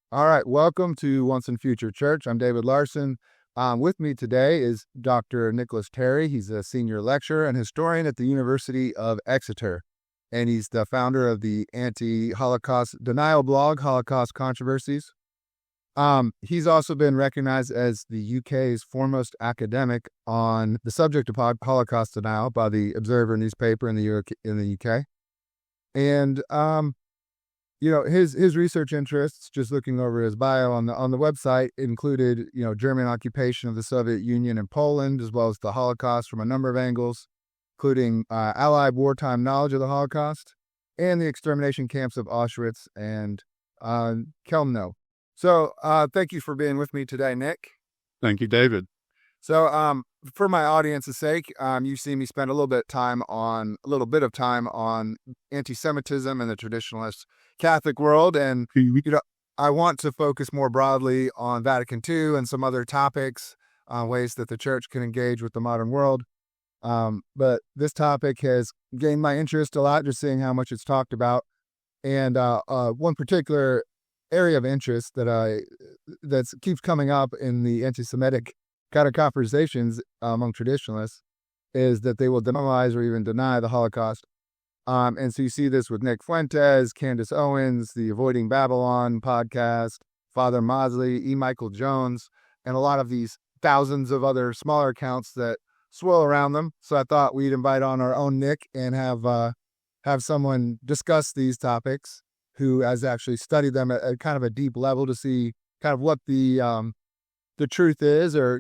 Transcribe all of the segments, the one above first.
All right, welcome to Once and Future Church. I'm David Larson. With me today is Dr. Nicholas Terry. He's a senior lecturer and historian at the University of Exeter, and he's the founder of the anti-Holocaust denial blog, Holocaust Controversies. He's also been recognized as the UK's foremost academic on the subject of Holocaust denial by the Observer newspaper in the UK. And his research interests, just looking over his bio on the website, included, German occupation of the Soviet Union and Poland, as well as the Holocaust from a number of angles, including Allied wartime knowledge of the Holocaust and the extermination camps of Auschwitz and Chelmno. So thank you for being with me today, Nick. Thank you, David. So for my audience's sake, you've seen me spend a little bit of time on anti-Semitism in the traditionalist Catholic world, and I want to focus more broadly on Vatican II and some other topics, ways that the church can engage with the modern world. But this topic has gained my interest a lot, just seeing how much it's talked about. And one particular area of interest that keeps coming up in the anti-Semitic kind of conversations among traditionalists is that they will demonize or even deny the Holocaust. And so you see this with Nick Fuentes, Candace Owens, the Avoiding Babylon podcast, Father Mawdsley, E. Michael Jones, and a lot of these thousands of other smaller accounts that swirl around them. So I thought we'd invite on our own Nick and have someone discuss these topics who has actually studied them at kind of a deep level to see kind of what the truth is, or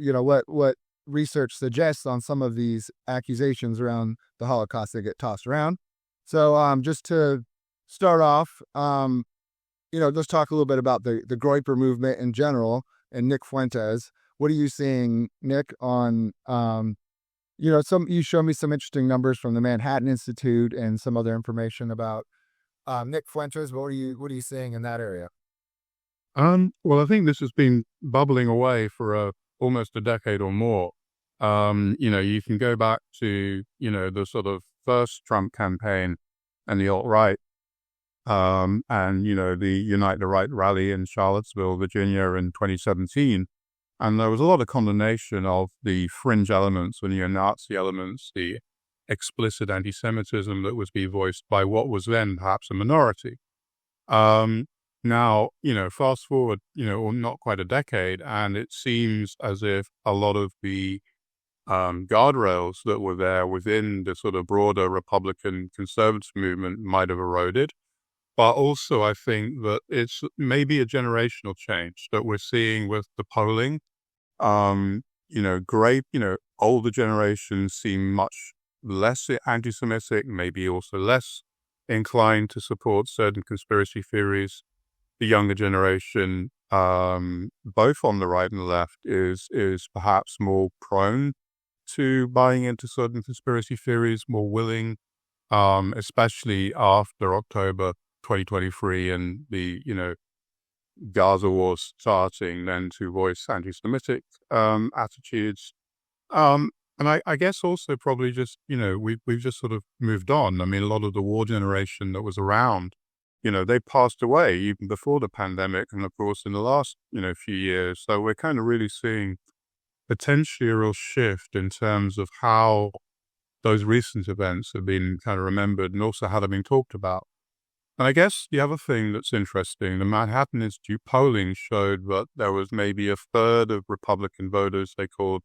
what research suggests on some of these accusations around the Holocaust that get tossed around. So just to start off, let's talk a little bit about the Groyper movement in general and Nick Fuentes. What are you seeing, Nick, on you showed me some interesting numbers from the Manhattan Institute and some other information about Nick Fuentes. What are you seeing in that area? Well, I think this has been bubbling away for almost a decade or more. You can go back to, the sort of first Trump campaign and the alt-right, and, the Unite the Right rally in Charlottesville, Virginia in 2017. And there was a lot of condemnation of the fringe elements, the neo-Nazi elements, the explicit anti-Semitism that was being voiced by what was then perhaps a minority. Now, fast forward, or not quite a decade, and it seems as if a lot of the guardrails that were there within the sort of broader Republican conservative movement might have eroded. But also, I think that it's maybe a generational change that we're seeing with the polling. Older generations seem much less anti-Semitic, maybe also less inclined to support certain conspiracy theories. The younger generation, both on the right and the left, is perhaps more prone to buying into certain conspiracy theories, more willing, especially after October 2023 and the, Gaza war starting, then to voice anti-Semitic attitudes. And I guess also probably just, we've just sort of moved on. I mean, a lot of the war generation that was around, they passed away even before the pandemic, and of course in the last, few years. So we're kind of really seeing potentially a real shift in terms of how those recent events have been kind of remembered and also how they've been talked about. And I guess the other thing that's interesting, the Manhattan Institute polling showed that there was maybe a third of Republican voters they called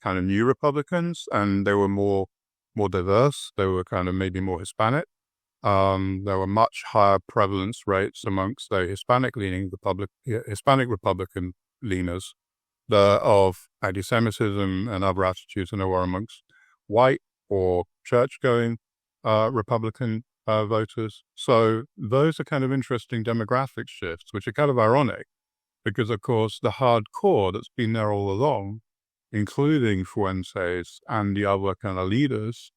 kind of new Republicans, and they were more diverse. They were kind of maybe more Hispanic. There were much higher prevalence rates amongst the Hispanic Republican leaners of anti-Semitism and other attitudes than there were amongst white or church-going Republican voters. So those are kind of interesting demographic shifts, which are kind of ironic because, of course, the hardcore that's been there all along, including Fuentes and the other kind of leaders,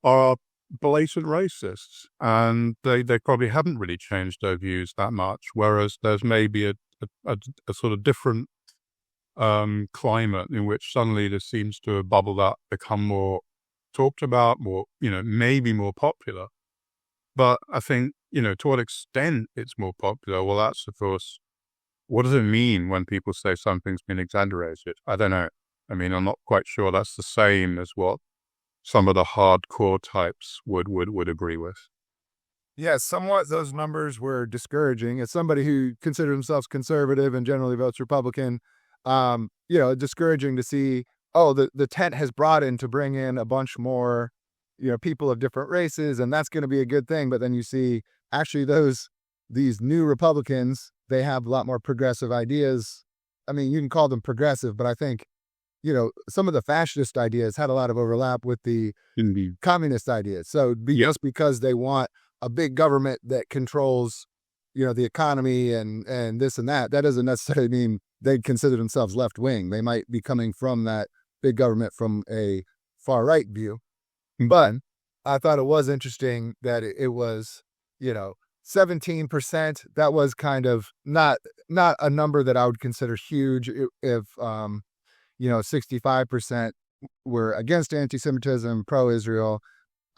are blatant racists, and they probably haven't really changed their views that much, whereas there's maybe a sort of different climate in which suddenly this seems to have bubbled up, become more talked about, more, maybe more popular. But I think, to what extent it's more popular, well, that's, of course, what does it mean when people say something's been exaggerated? I don't know. I mean, I'm not quite sure that's the same as what some of the hardcore types would agree with. Yeah, somewhat those numbers were discouraging. As somebody who considers themselves conservative and generally votes Republican, discouraging to see, oh, the tent has broadened to bring in a bunch more, people of different races, and that's going to be a good thing. But then you see, actually, these new Republicans, they have a lot more progressive ideas. I mean, you can call them progressive, but I think, some of the fascist ideas had a lot of overlap with the Indeed. communist ideas. So just because they want a big government that controls, the economy and this and that doesn't necessarily mean they consider themselves left wing. They might be coming from that big government from a far right view. But I thought it was interesting that it was, 17%. That was kind of not a number that I would consider huge. If 65% were against anti-Semitism, pro-Israel.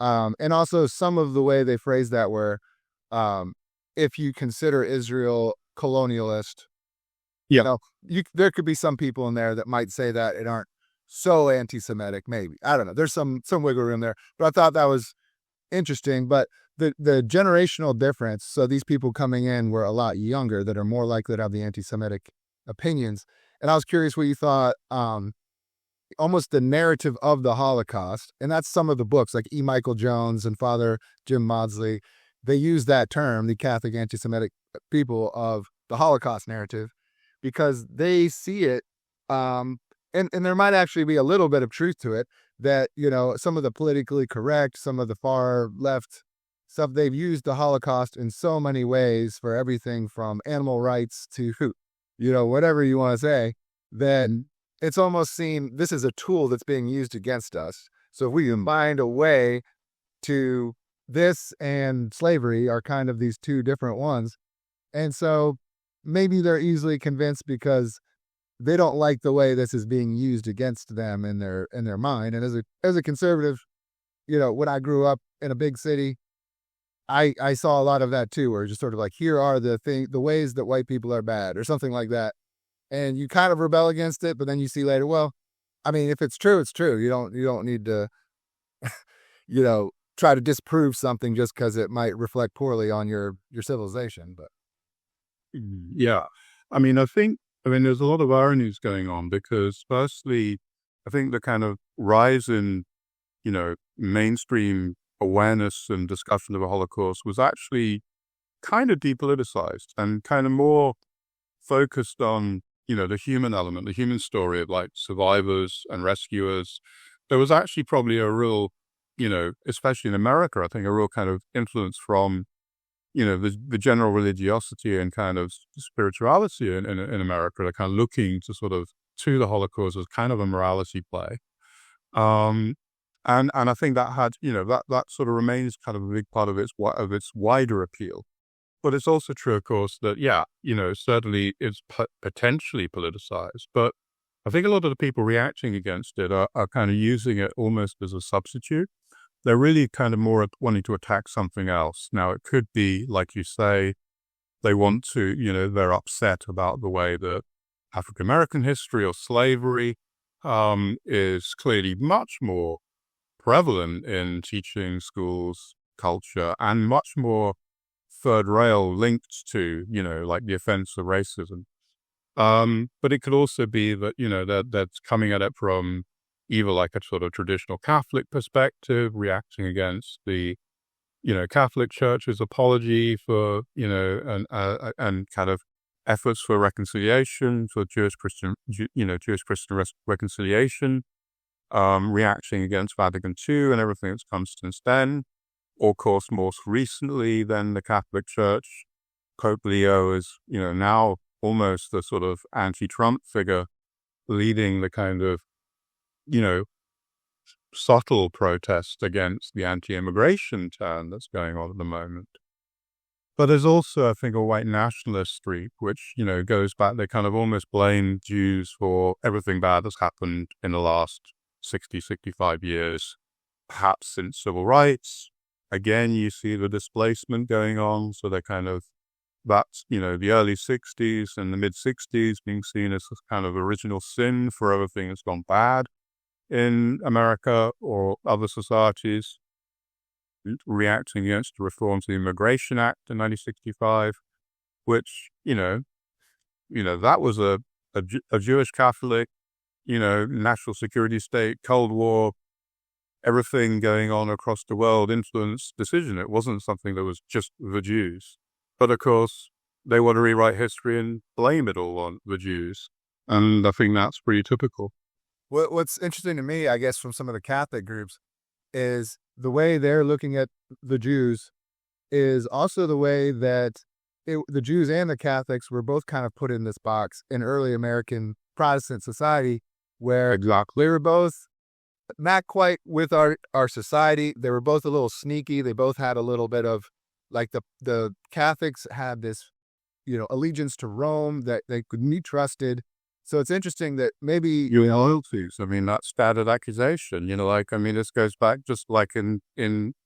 And also some of the way they phrased that were, if you consider Israel colonialist, there could be some people in there that might say that it aren't so anti-Semitic, maybe. I don't know. There's some wiggle room there. But I thought that was interesting. But the generational difference, so these people coming in were a lot younger that are more likely to have the anti-Semitic opinions. And I was curious what you thought, almost the narrative of the Holocaust, and that's some of the books like E. Michael Jones and Father Jim Mawdsley. They use that term, the Catholic anti-Semitic people, of the Holocaust narrative, because they see it, and there might actually be a little bit of truth to it, that, some of the politically correct, some of the far left stuff, they've used the Holocaust in so many ways for everything from animal rights to, whatever you want to say, then it's almost seen this is a tool that's being used against us. So if we can find a way to, this and slavery are kind of these two different ones. And so maybe they're easily convinced because they don't like the way this is being used against them in their mind. And as a conservative, when I grew up in a big city, I saw a lot of that too, where just sort of like, here are the ways that white people are bad or something like that. And you kind of rebel against it, but then you see later, well, I mean, if it's true, it's true. You don't need to, try to disprove something just because it might reflect poorly on your civilization. But yeah, I mean, there's a lot of ironies going on because, firstly, I think the kind of rise in, mainstream awareness and discussion of the Holocaust was actually kind of depoliticized and kind of more focused on, the human element, the human story of like survivors and rescuers. There was actually probably a real, especially in America, I think a real kind of influence from, the general religiosity and kind of spirituality in America. They're kind of looking to the Holocaust as kind of a morality play. And I think that had, that sort of remains kind of a big part of its wider appeal. But it's also true, of course, that, certainly it's potentially politicized. But I think a lot of the people reacting against it are kind of using it almost as a substitute. They're really kind of more wanting to attack something else. Now, it could be, like you say, they want to, they're upset about the way that African-American history or slavery is clearly much more prevalent in teaching schools culture and much more third rail linked to, like the offense of racism. But it could also be that, that's coming at it from either like a sort of traditional Catholic perspective, reacting against the, Catholic Church's apology for, and kind of efforts for reconciliation, for Jewish-Christian reconciliation, reacting against Vatican II and everything that's come since then. Or, of course, most recently, then the Catholic Church, Pope Leo is, now almost the sort of anti-Trump figure leading the kind of, subtle protest against the anti-immigration turn that's going on at the moment. But there's also, I think, a white nationalist streak, which, goes back, they kind of almost blame Jews for everything bad that's happened in the last 60, 65 years, perhaps since civil rights. Again, you see the displacement going on, so they're kind of that's, the early 60s and the mid 60s being seen as this kind of original sin for everything that's gone bad in America or other societies, reacting against the reform to the Immigration Act in 1965, which, that was a Jewish Catholic, national security state, Cold War, everything going on across the world influenced decision. It wasn't something that was just the Jews. But of course, they want to rewrite history and blame it all on the Jews. And I think that's pretty typical. What's interesting to me, I guess, from some of the Catholic groups is the way they're looking at the Jews is also the way that the Jews and the Catholics were both kind of put in this box in early American Protestant society, where Exactly. they were both not quite with our society. They were both a little sneaky. They both had a little bit of, like, the Catholics had this, allegiance to Rome, that they could be trusted. So it's interesting that maybe Your loyalties. I mean, that's standard accusation. This goes back just like in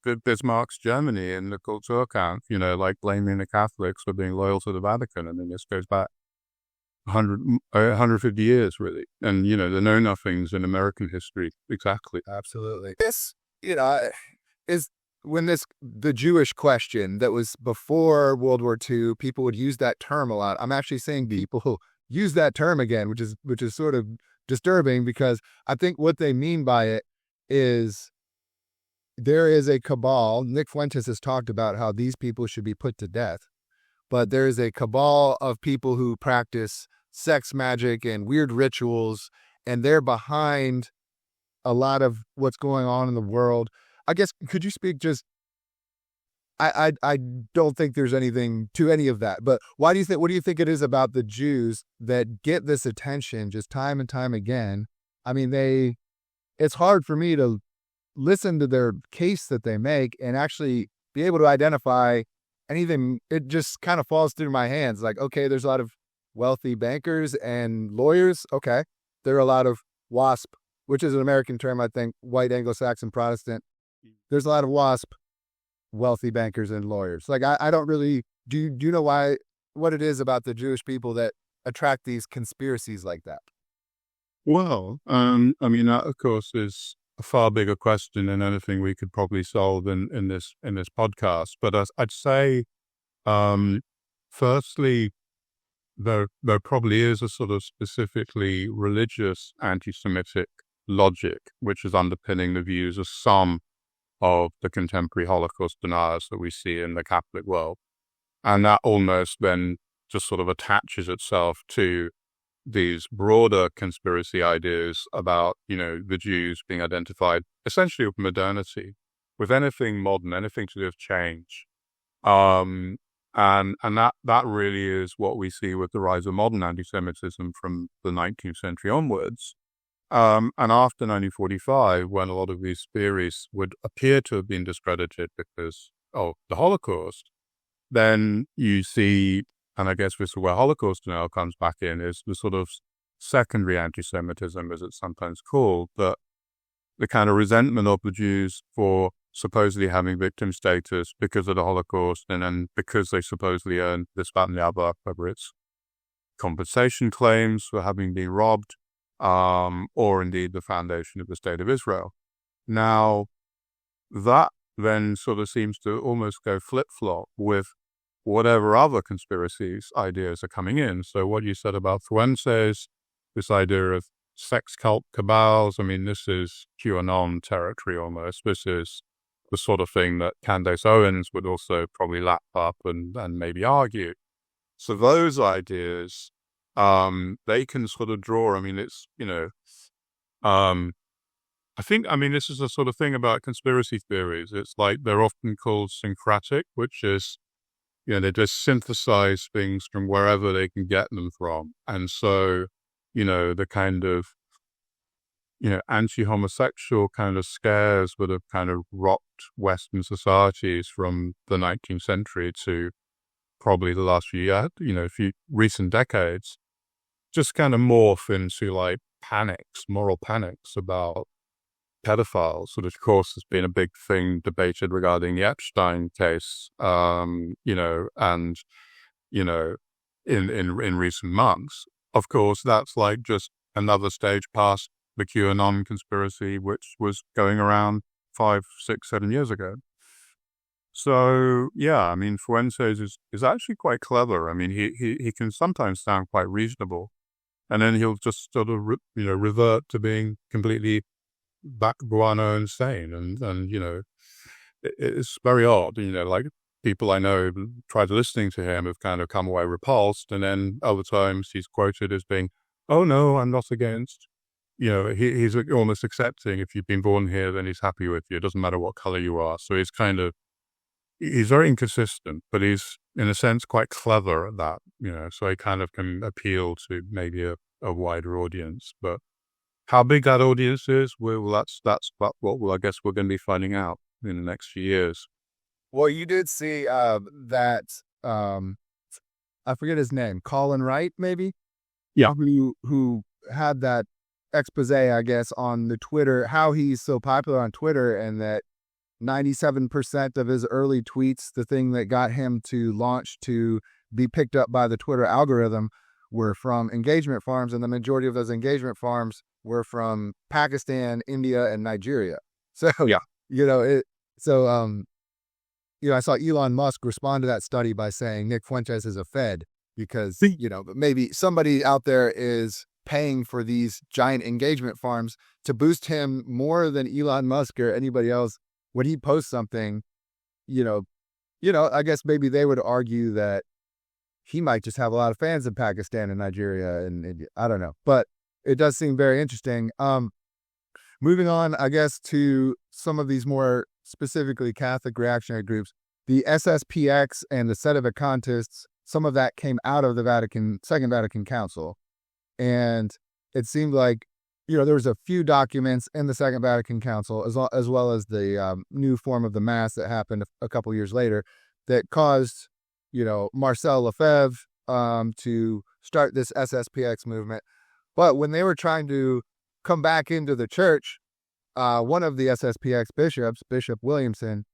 Bismarck's Germany in the Kulturkampf, like blaming the Catholics for being loyal to the Vatican. I mean, this goes back 150 years, really. And, the know-nothings in American history. Exactly. absolutely. This, is when the Jewish question that was before World War II, people would use that term a lot. I'm actually seeing people use that term again, which is sort of disturbing, because I think what they mean by it is there is a cabal. Nick Fuentes has talked about how these people should be put to death, but there is a cabal of people who practice sex magic and weird rituals, and they're behind a lot of what's going on in the world. I guess, could you speak just, I don't think there's anything to any of that, but what do you think it is about the Jews that get this attention just time and time again? I mean, it's hard for me to listen to their case that they make and actually be able to identify anything. It just kind of falls through my hands. Like, okay, there's a lot of wealthy bankers and lawyers. Okay. There are a lot of WASP, which is an American term, I think, white Anglo-Saxon Protestant. There's a lot of WASP, wealthy bankers and lawyers. Like, I don't really, do you know what it is about the Jewish people that attract these conspiracies like that? Well, that of course is a far bigger question than anything we could probably solve in this podcast. But I'd say, firstly, there probably is a sort of specifically religious anti-Semitic logic which is underpinning the views of some of the contemporary Holocaust deniers that we see in the Catholic world. And that almost then just sort of attaches itself to these broader conspiracy ideas about, the Jews being identified essentially with modernity, with anything modern, anything to do with change. And that really is what we see with the rise of modern anti-Semitism from the 19th century onwards. And after 1945, when a lot of these theories would appear to have been discredited because of the Holocaust, then you see, and I guess this is where Holocaust denial comes back in, is the sort of secondary anti-Semitism, as it's sometimes called, but the kind of resentment of the Jews for supposedly having victim status because of the Holocaust, and then because they supposedly earned this, that, and the other, whether it's compensation claims for having been robbed, or indeed the foundation of the State of Israel. Now, that then sort of seems to almost go flip-flop with whatever other conspiracies ideas are coming in. So what you said about Fuentes, this idea of sex cult cabals, I mean, this is QAnon territory almost. This is the sort of thing that Candace Owens would also probably lap up and maybe argue. So those ideas, they can sort of draw, I mean, it's, I think, this is the sort of thing about conspiracy theories. It's like they're often called syncretic, which is, they just synthesize things from wherever they can get them from. And so, the kind of, anti-homosexual kind of scares that have kind of rocked Western societies from the 19th century to probably the last few recent decades, just kind of morph into like moral panics about pedophiles, which of course has been a big thing debated regarding the Epstein case, and in recent months. Of course, that's like just another stage past the QAnon conspiracy, which was going around 5, 6, 7 years ago. So yeah, I mean, Fuentes is actually quite clever. I mean, he can sometimes sound quite reasonable, and then he'll just sort of revert to being completely back guano insane, and it's very odd. Like people I know tried listening to him have kind of come away repulsed, and then other times he's quoted as being, "Oh no, I'm not against." He's almost accepting if you've been born here, then he's happy with you. It doesn't matter what color you are. So he's very inconsistent, but he's in a sense quite clever at that. So he kind of can appeal to maybe a wider audience. But how big that audience is, well, that's what I guess we're going to be finding out in the next few years. Well, you did see that I forget his name, Colin Wright, maybe. Yeah. Who had that expose, I guess, on the Twitter, how he's so popular on Twitter, and that 97% of his early tweets, the thing that got him to launch to be picked up by the Twitter algorithm, were from engagement farms, and the majority of those engagement farms were from Pakistan, India, and Nigeria. So yeah, I saw Elon Musk respond to that study by saying Nick Fuentes is a Fed because maybe somebody out there is paying for these giant engagement farms to boost him more than Elon Musk or anybody else. When he posts something, I guess maybe they would argue that he might just have a lot of fans in Pakistan and Nigeria and India. I don't know, but it does seem very interesting. Moving on, I guess, to some of these more specifically Catholic reactionary groups, the SSPX and the Sedevacantists, some of that came out of the Second Vatican Council. And it seemed like, there was a few documents in the Second Vatican Council, as well as the new form of the Mass that happened a couple years later, that caused, Marcel Lefebvre to start this SSPX movement. But when they were trying to come back into the church, one of the SSPX bishops, Bishop Williamson,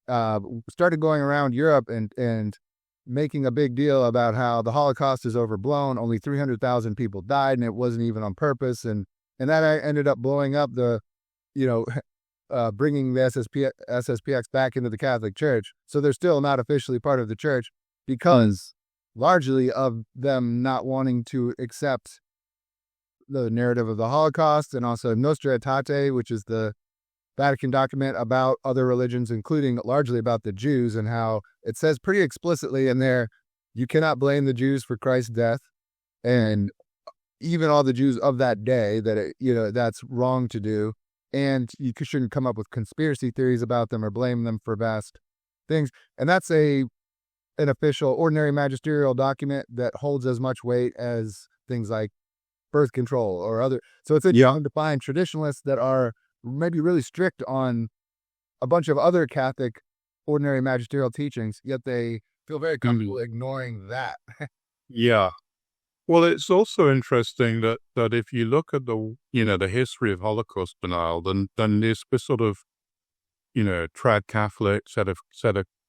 started going around Europe and making a big deal about how the Holocaust is overblown. Only 300,000 people died, and it wasn't even on purpose. And that ended up blowing up the, bringing the SSPX back into the Catholic Church. So they're still not officially part of the church because largely of them not wanting to accept the narrative of the Holocaust, and also Nostra Aetate, which is the Vatican document about other religions, including largely about the Jews, and how it says pretty explicitly in there, you cannot blame the Jews for Christ's death, and even all the Jews of that day, that that's wrong to do, and you shouldn't come up with conspiracy theories about them or blame them for vast things. And that's an official, ordinary magisterial document that holds as much weight as things like birth control or other. So it's a undefined traditionalists that are maybe really strict on a bunch of other Catholic ordinary magisterial teachings, yet they feel very comfortable ignoring that. Yeah. Well, it's also interesting that if you look at the history of Holocaust denial, then this sort of trad Catholic set of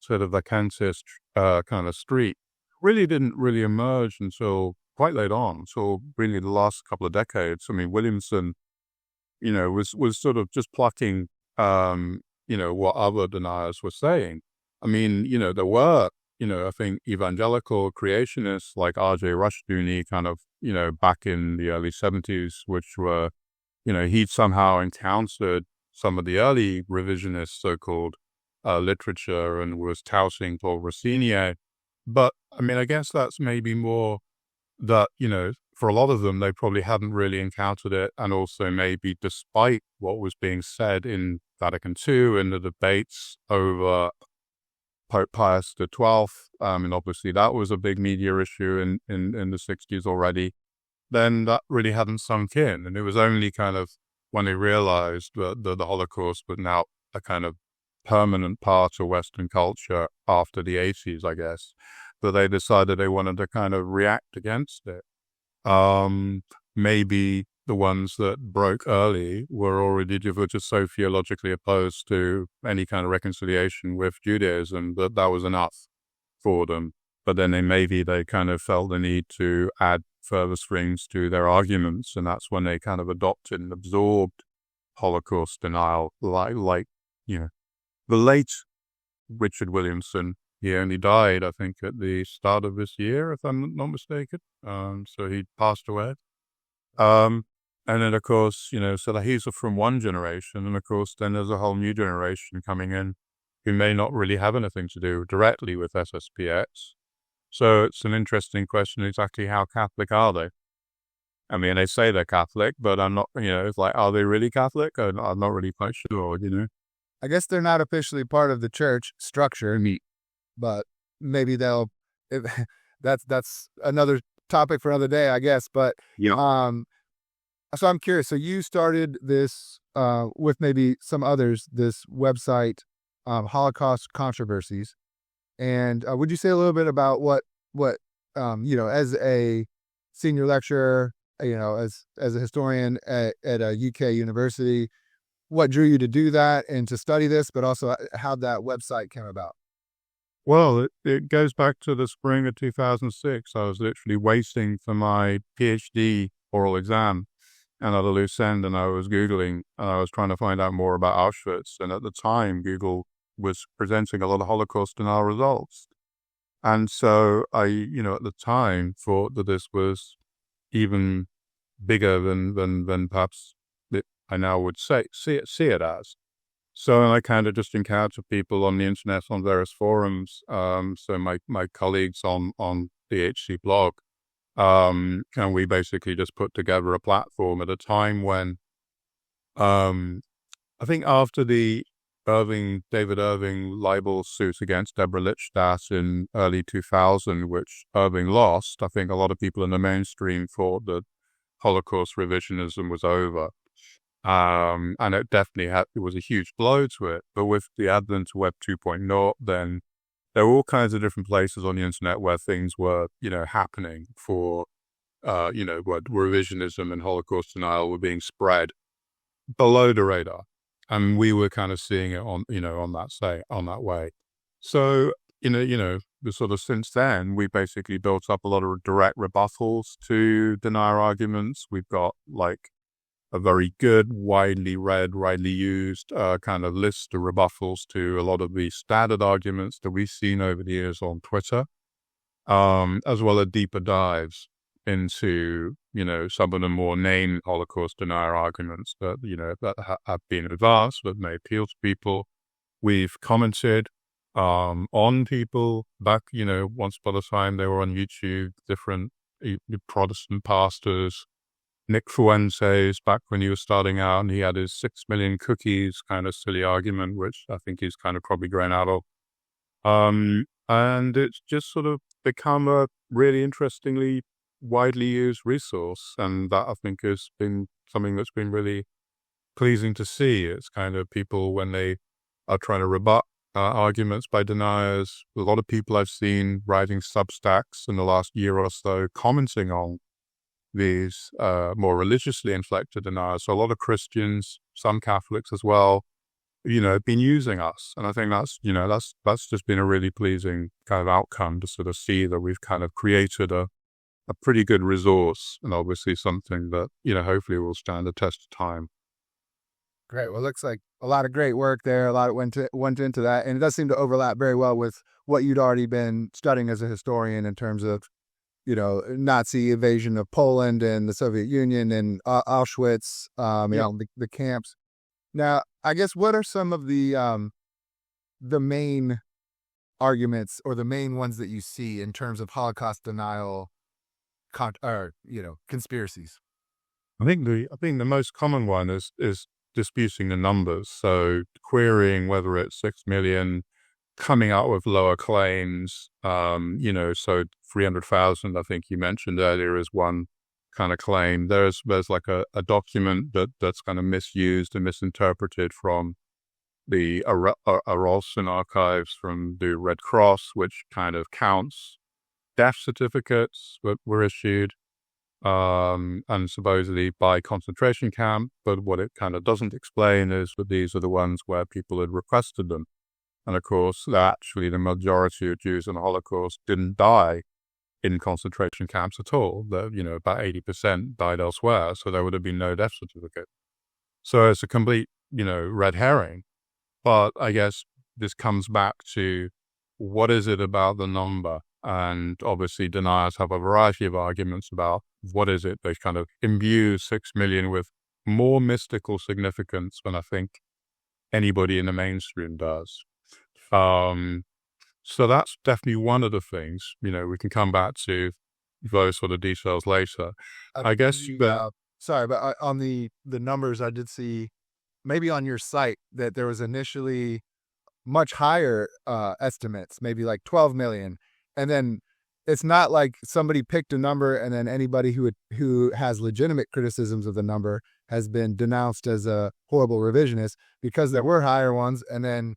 vacantist kind of streak really didn't really emerge until quite late on, so really the last couple of decades. I mean, Williamson, was sort of just plucking, what other deniers were saying. I mean, there were, I think evangelical creationists like R.J. Rushdoony kind of, back in the early 70s, which were, he'd somehow encountered some of the early revisionist so-called literature and was touting Paul Rossinier. But, I mean, I guess that's maybe more that, for a lot of them, they probably hadn't really encountered it. And also maybe despite what was being said in Vatican II in the debates over Pope Pius XII, and obviously that was a big media issue in the 60s already, then that really hadn't sunk in. And it was only kind of when they realized that the Holocaust was now a kind of permanent part of Western culture after the 80s, I guess, that they decided they wanted to kind of react against it. Maybe the ones that broke early were just so theologically opposed to any kind of reconciliation with Judaism that was enough for them. but then they kind of felt the need to add further strings to their arguments, and that's when they kind of adopted and absorbed Holocaust denial, like the late Richard Williamson. He only died, I think, at the start of this year, if I'm not mistaken. So he passed away. And then, of course, so that he's from one generation, and of course, then there's a whole new generation coming in who may not really have anything to do directly with SSPX. So it's an interesting question, exactly how Catholic are they? I mean, they say they're Catholic, but I'm not, it's like, are they really Catholic? I'm not really quite sure, I guess they're not officially part of the church structure, but maybe they'll, that's another topic for another day, I guess. But, so I'm curious. So you started this, with maybe some others, this website, Holocaust Controversies. And would you say a little bit about what as a senior lecturer, as a historian at a UK university, what drew you to do that and to study this, but also how that website came about? Well, it goes back to the spring of 2006. I was literally waiting for my PhD oral exam and at a loose end, and I was Googling, and I was trying to find out more about Auschwitz. And at the time, Google was presenting a lot of Holocaust denial results. And so I, at the time thought that this was even bigger than perhaps I now would see it as. So I kind of just encountered people on the internet on various forums. So my colleagues on the HC blog, and we basically just put together a platform at a time when, I think after the David Irving libel suit against Deborah Lichstadt in early 2000, which Irving lost, I think a lot of people in the mainstream thought that Holocaust revisionism was over. And it definitely it was a huge blow to it. But with the advent of Web 2.0, then there were all kinds of different places on the internet where things were, happening for, where revisionism and Holocaust denial were being spread below the radar. And we were kind of seeing it on that way. So, the sort of since then, we basically built up a lot of direct rebuttals to denier arguments. We've got a very good, widely read, widely used kind of list of rebuttals to a lot of the standard arguments that we've seen over the years on Twitter, as well as deeper dives into, some of the more named Holocaust denier arguments that, that have been advanced, that may appeal to people. We've commented on people back, once upon a time they were on YouTube, different Protestant pastors. Nick Fuentes, back when he was starting out, and he had his 6 million cookies kind of silly argument, which I think he's kind of probably grown out of. And it's just sort of become a really interestingly widely used resource. And that I think has been something that's been really pleasing to see. It's kind of people, when they are trying to rebut arguments by deniers, a lot of people I've seen writing Substacks in the last year or so, commenting on these more religiously inflected deniers. So a lot of Christians, some Catholics as well, been using us. And I think that's just been a really pleasing kind of outcome to sort of see that we've kind of created a pretty good resource, and obviously something that, hopefully will stand the test of time. Great. Well, it looks like a lot of great work there. A lot went into that. And it does seem to overlap very well with what you'd already been studying as a historian in terms of, Nazi invasion of Poland and the Soviet Union and Auschwitz, the camps. Now, I guess what are some of the main arguments or the main ones that you see in terms of Holocaust denial, conspiracies? I think the most common one is disputing the numbers. So querying whether it's 6 million, coming out with lower claims, so 300,000, I think you mentioned earlier, is one kind of claim. There's like a document that's kind of misused and misinterpreted from the Arolsen archives from the Red Cross, which kind of counts death certificates that were issued, and supposedly by concentration camp. But what it kind of doesn't explain is that these are the ones where people had requested them. And of course, actually, the majority of Jews in the Holocaust didn't die in concentration camps at all. About 80% died elsewhere, so there would have been no death certificate. So it's a complete, red herring. But I guess this comes back to what is it about the number? And obviously deniers have a variety of arguments about what is it. They kind of imbue 6 million with more mystical significance than I think anybody in the mainstream does. So that's definitely one of the things. We can come back to those sort of details later. I guess sorry, but on the numbers, I did see maybe on your site that there was initially much higher estimates, maybe like 12 million. And then it's not like somebody picked a number and then anybody who has legitimate criticisms of the number has been denounced as a horrible revisionist, because there were higher ones. And then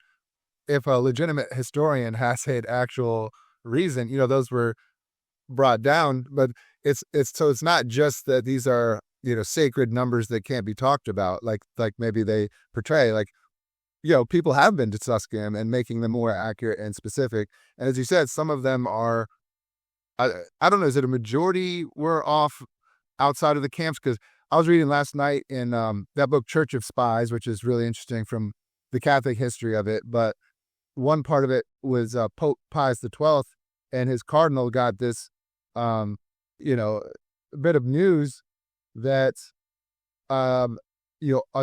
if a legitimate historian has an actual reason, those were brought down. But it's not just that these are, sacred numbers that can't be talked about, like maybe they portray, like, people have been discussing them and making them more accurate and specific. And as you said, some of them are, I don't know, is it a majority were off outside of the camps? Because I was reading last night in that book, Church of Spies, which is really interesting from the Catholic history of it. But one part of it was Pope Pius XII, and his cardinal got this, bit of news that, I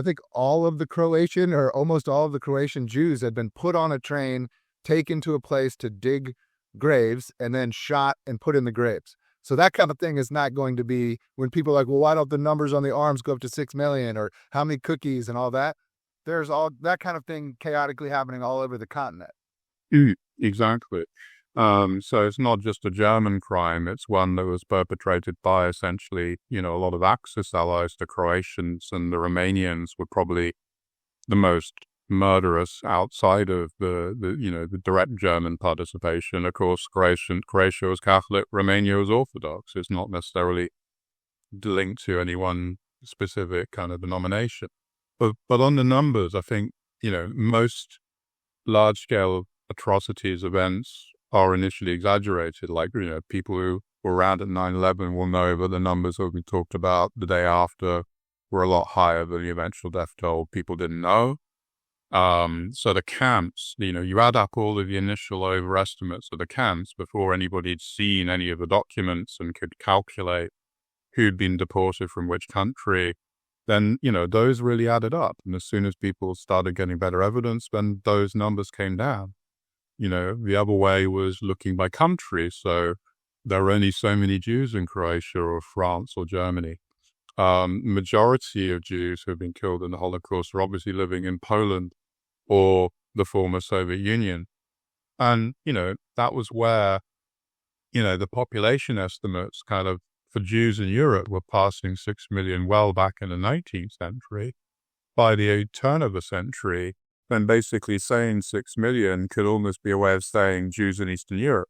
think all of the Croatian, or almost all of the Croatian Jews, had been put on a train, taken to a place to dig graves, and then shot and put in the graves. So that kind of thing is not going to be, when people are like, well, why don't the numbers on the arms go up to 6 million, or how many cookies and all that? There's all that kind of thing chaotically happening all over the continent. Exactly. So it's not just a German crime, it's one that was perpetrated by essentially, a lot of Axis allies. The Croatians and the Romanians were probably the most murderous outside of the direct German participation. Of course, Croatia was Catholic, Romania was Orthodox. It's not necessarily linked to any one specific kind of denomination. But on the numbers, I think, most large-scale atrocities, events are initially exaggerated. Like, people who were around at 9/11 will know that the numbers that we talked about the day after were a lot higher than the eventual death toll. People didn't know. So the camps, you add up all of the initial overestimates of the camps before anybody had seen any of the documents and could calculate who'd been deported from which country, then, those really added up. And as soon as people started getting better evidence, then those numbers came down. The other way was looking by country. So there are only so many Jews in Croatia or France or Germany. Majority of Jews who have been killed in the Holocaust are obviously living in Poland or the former Soviet Union. And, that was where, the population estimates kind of for Jews in Europe were passing 6 million well back in the 19th century. By the turn of the century, then basically saying 6 million could almost be a way of saying Jews in Eastern Europe.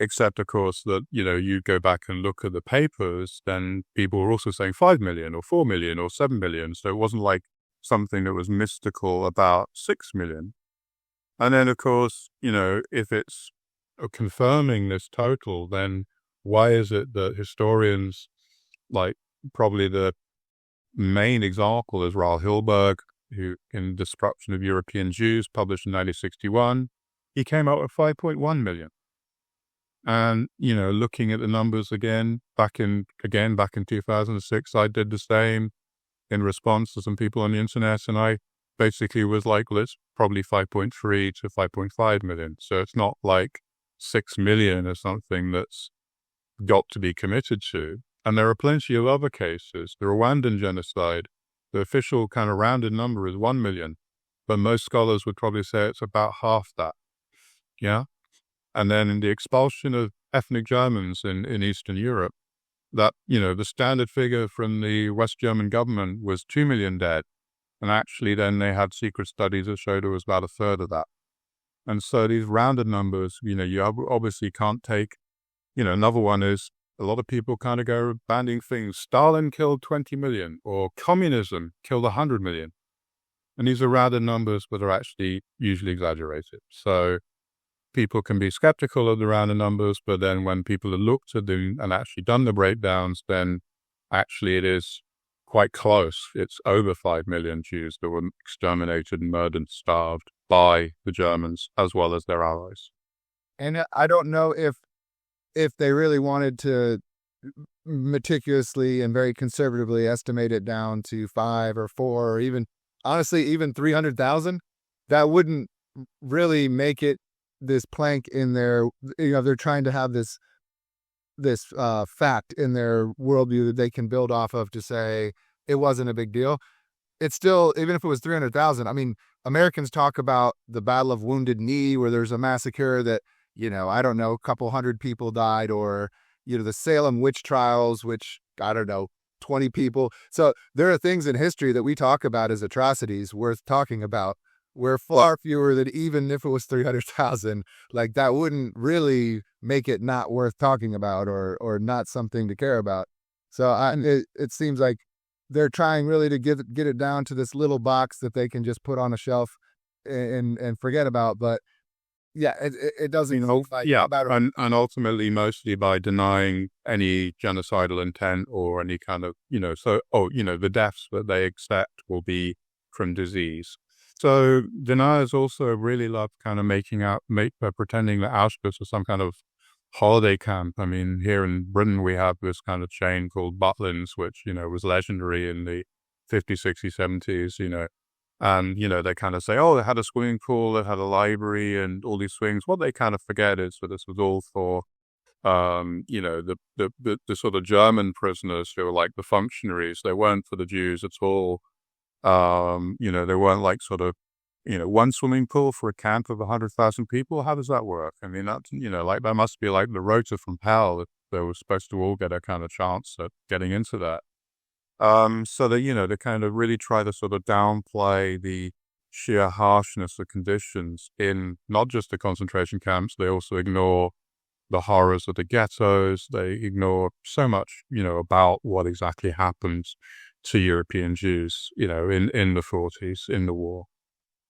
Except, of course, that, you go back and look at the papers, then people were also saying 5 million or 4 million or 7 million. So it wasn't like something that was mystical about 6 million. And then, of course, if it's confirming this total, then why is it that historians, like probably the main example is Raoul Hilberg, who in Destruction of European Jews, published in 1961, he came out with 5.1 million. And, looking at the numbers again, back in 2006, I did the same in response to some people on the internet. And I basically was like, well, it's probably 5.3 to 5.5 million. So it's not like 6 million is something that's got to be committed to. And there are plenty of other cases. The Rwandan genocide, the official kind of rounded number is 1 million, but most scholars would probably say it's about half that. Yeah. And then in the expulsion of ethnic Germans in Eastern Europe, that, the standard figure from the West German government was 2 million dead. And actually then they had secret studies that showed it was about a third of that. And so these rounded numbers, you obviously can't take, another one is a lot of people kind of go banding things. Stalin killed 20 million or communism killed 100 million. And these are random numbers, but are actually usually exaggerated. So people can be skeptical of the random numbers, but then when people have looked at them and actually done the breakdowns, then actually it is quite close. It's over 5 million Jews that were exterminated, murdered, starved by the Germans as well as their allies. And I don't know if they really wanted to meticulously and very conservatively estimate it down to 5 or 4 or even, honestly, even 300,000. That wouldn't really make it this plank in their, they're trying to have this fact in their worldview that they can build off of to say it wasn't a big deal. It's still, even if it was 300,000, I mean, Americans talk about the Battle of Wounded Knee, where there's a massacre that, I don't know, a couple hundred people died, or, the Salem witch trials, which, I don't know, 20 people. So there are things in history that we talk about as atrocities worth talking about. We're far fewer than, even if it was 300,000, like that wouldn't really make it not worth talking about or not something to care about. So it seems like they're trying really to get it down to this little box that they can just put on a shelf and forget about. But yeah, it doesn't like about and ultimately mostly by denying any genocidal intent or any kind of, the deaths that they accept will be from disease. So deniers also really love kind of pretending that Auschwitz was some kind of holiday camp. I mean, here in Britain, we have this kind of chain called Butlins, which, was legendary in the 50s, 60s, 70s, and, they kind of say, oh, they had a swimming pool, they had a library and all these things. What they kind of forget is that this was all for, the sort of German prisoners who were like the functionaries. They weren't for the Jews at all. They weren't like sort of, one swimming pool for a camp of 100,000 people. How does that work? I mean, that's, like that must be like the rota from hell if they were supposed to all get a kind of chance at getting into that. So that, they kind of really try to sort of downplay the sheer harshness of conditions in not just the concentration camps. They also ignore the horrors of the ghettos. They ignore so much, about what exactly happened to European Jews, in the 40s, in the war.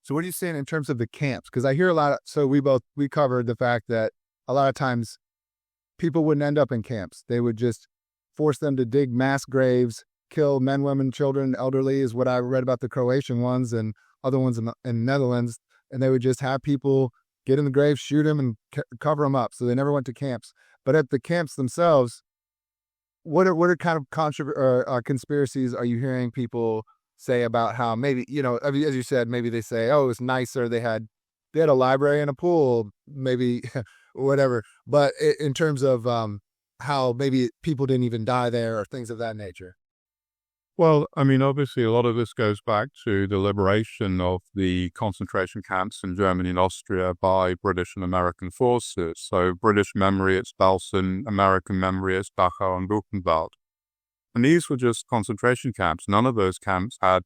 So what are you saying in terms of the camps? Because I hear a lot so we covered the fact that a lot of times people wouldn't end up in camps. They would just force them to dig mass graves, kill men, women, children, elderly, is what I read about the Croatian ones and other ones in Netherlands. And they would just have people get in the grave, shoot them, and cover them up. So they never went to camps. But at the camps themselves, what are kind of conspiracies are you hearing people say about how maybe, as you said, maybe they say, oh, it was nicer. They had a library and a pool, maybe whatever. But in terms of how maybe people didn't even die there or things of that nature. Well, I mean, obviously, a lot of this goes back to the liberation of the concentration camps in Germany and Austria by British and American forces. So British memory, it's Belsen, American memory, it's Dachau and Buchenwald. And these were just concentration camps. None of those camps had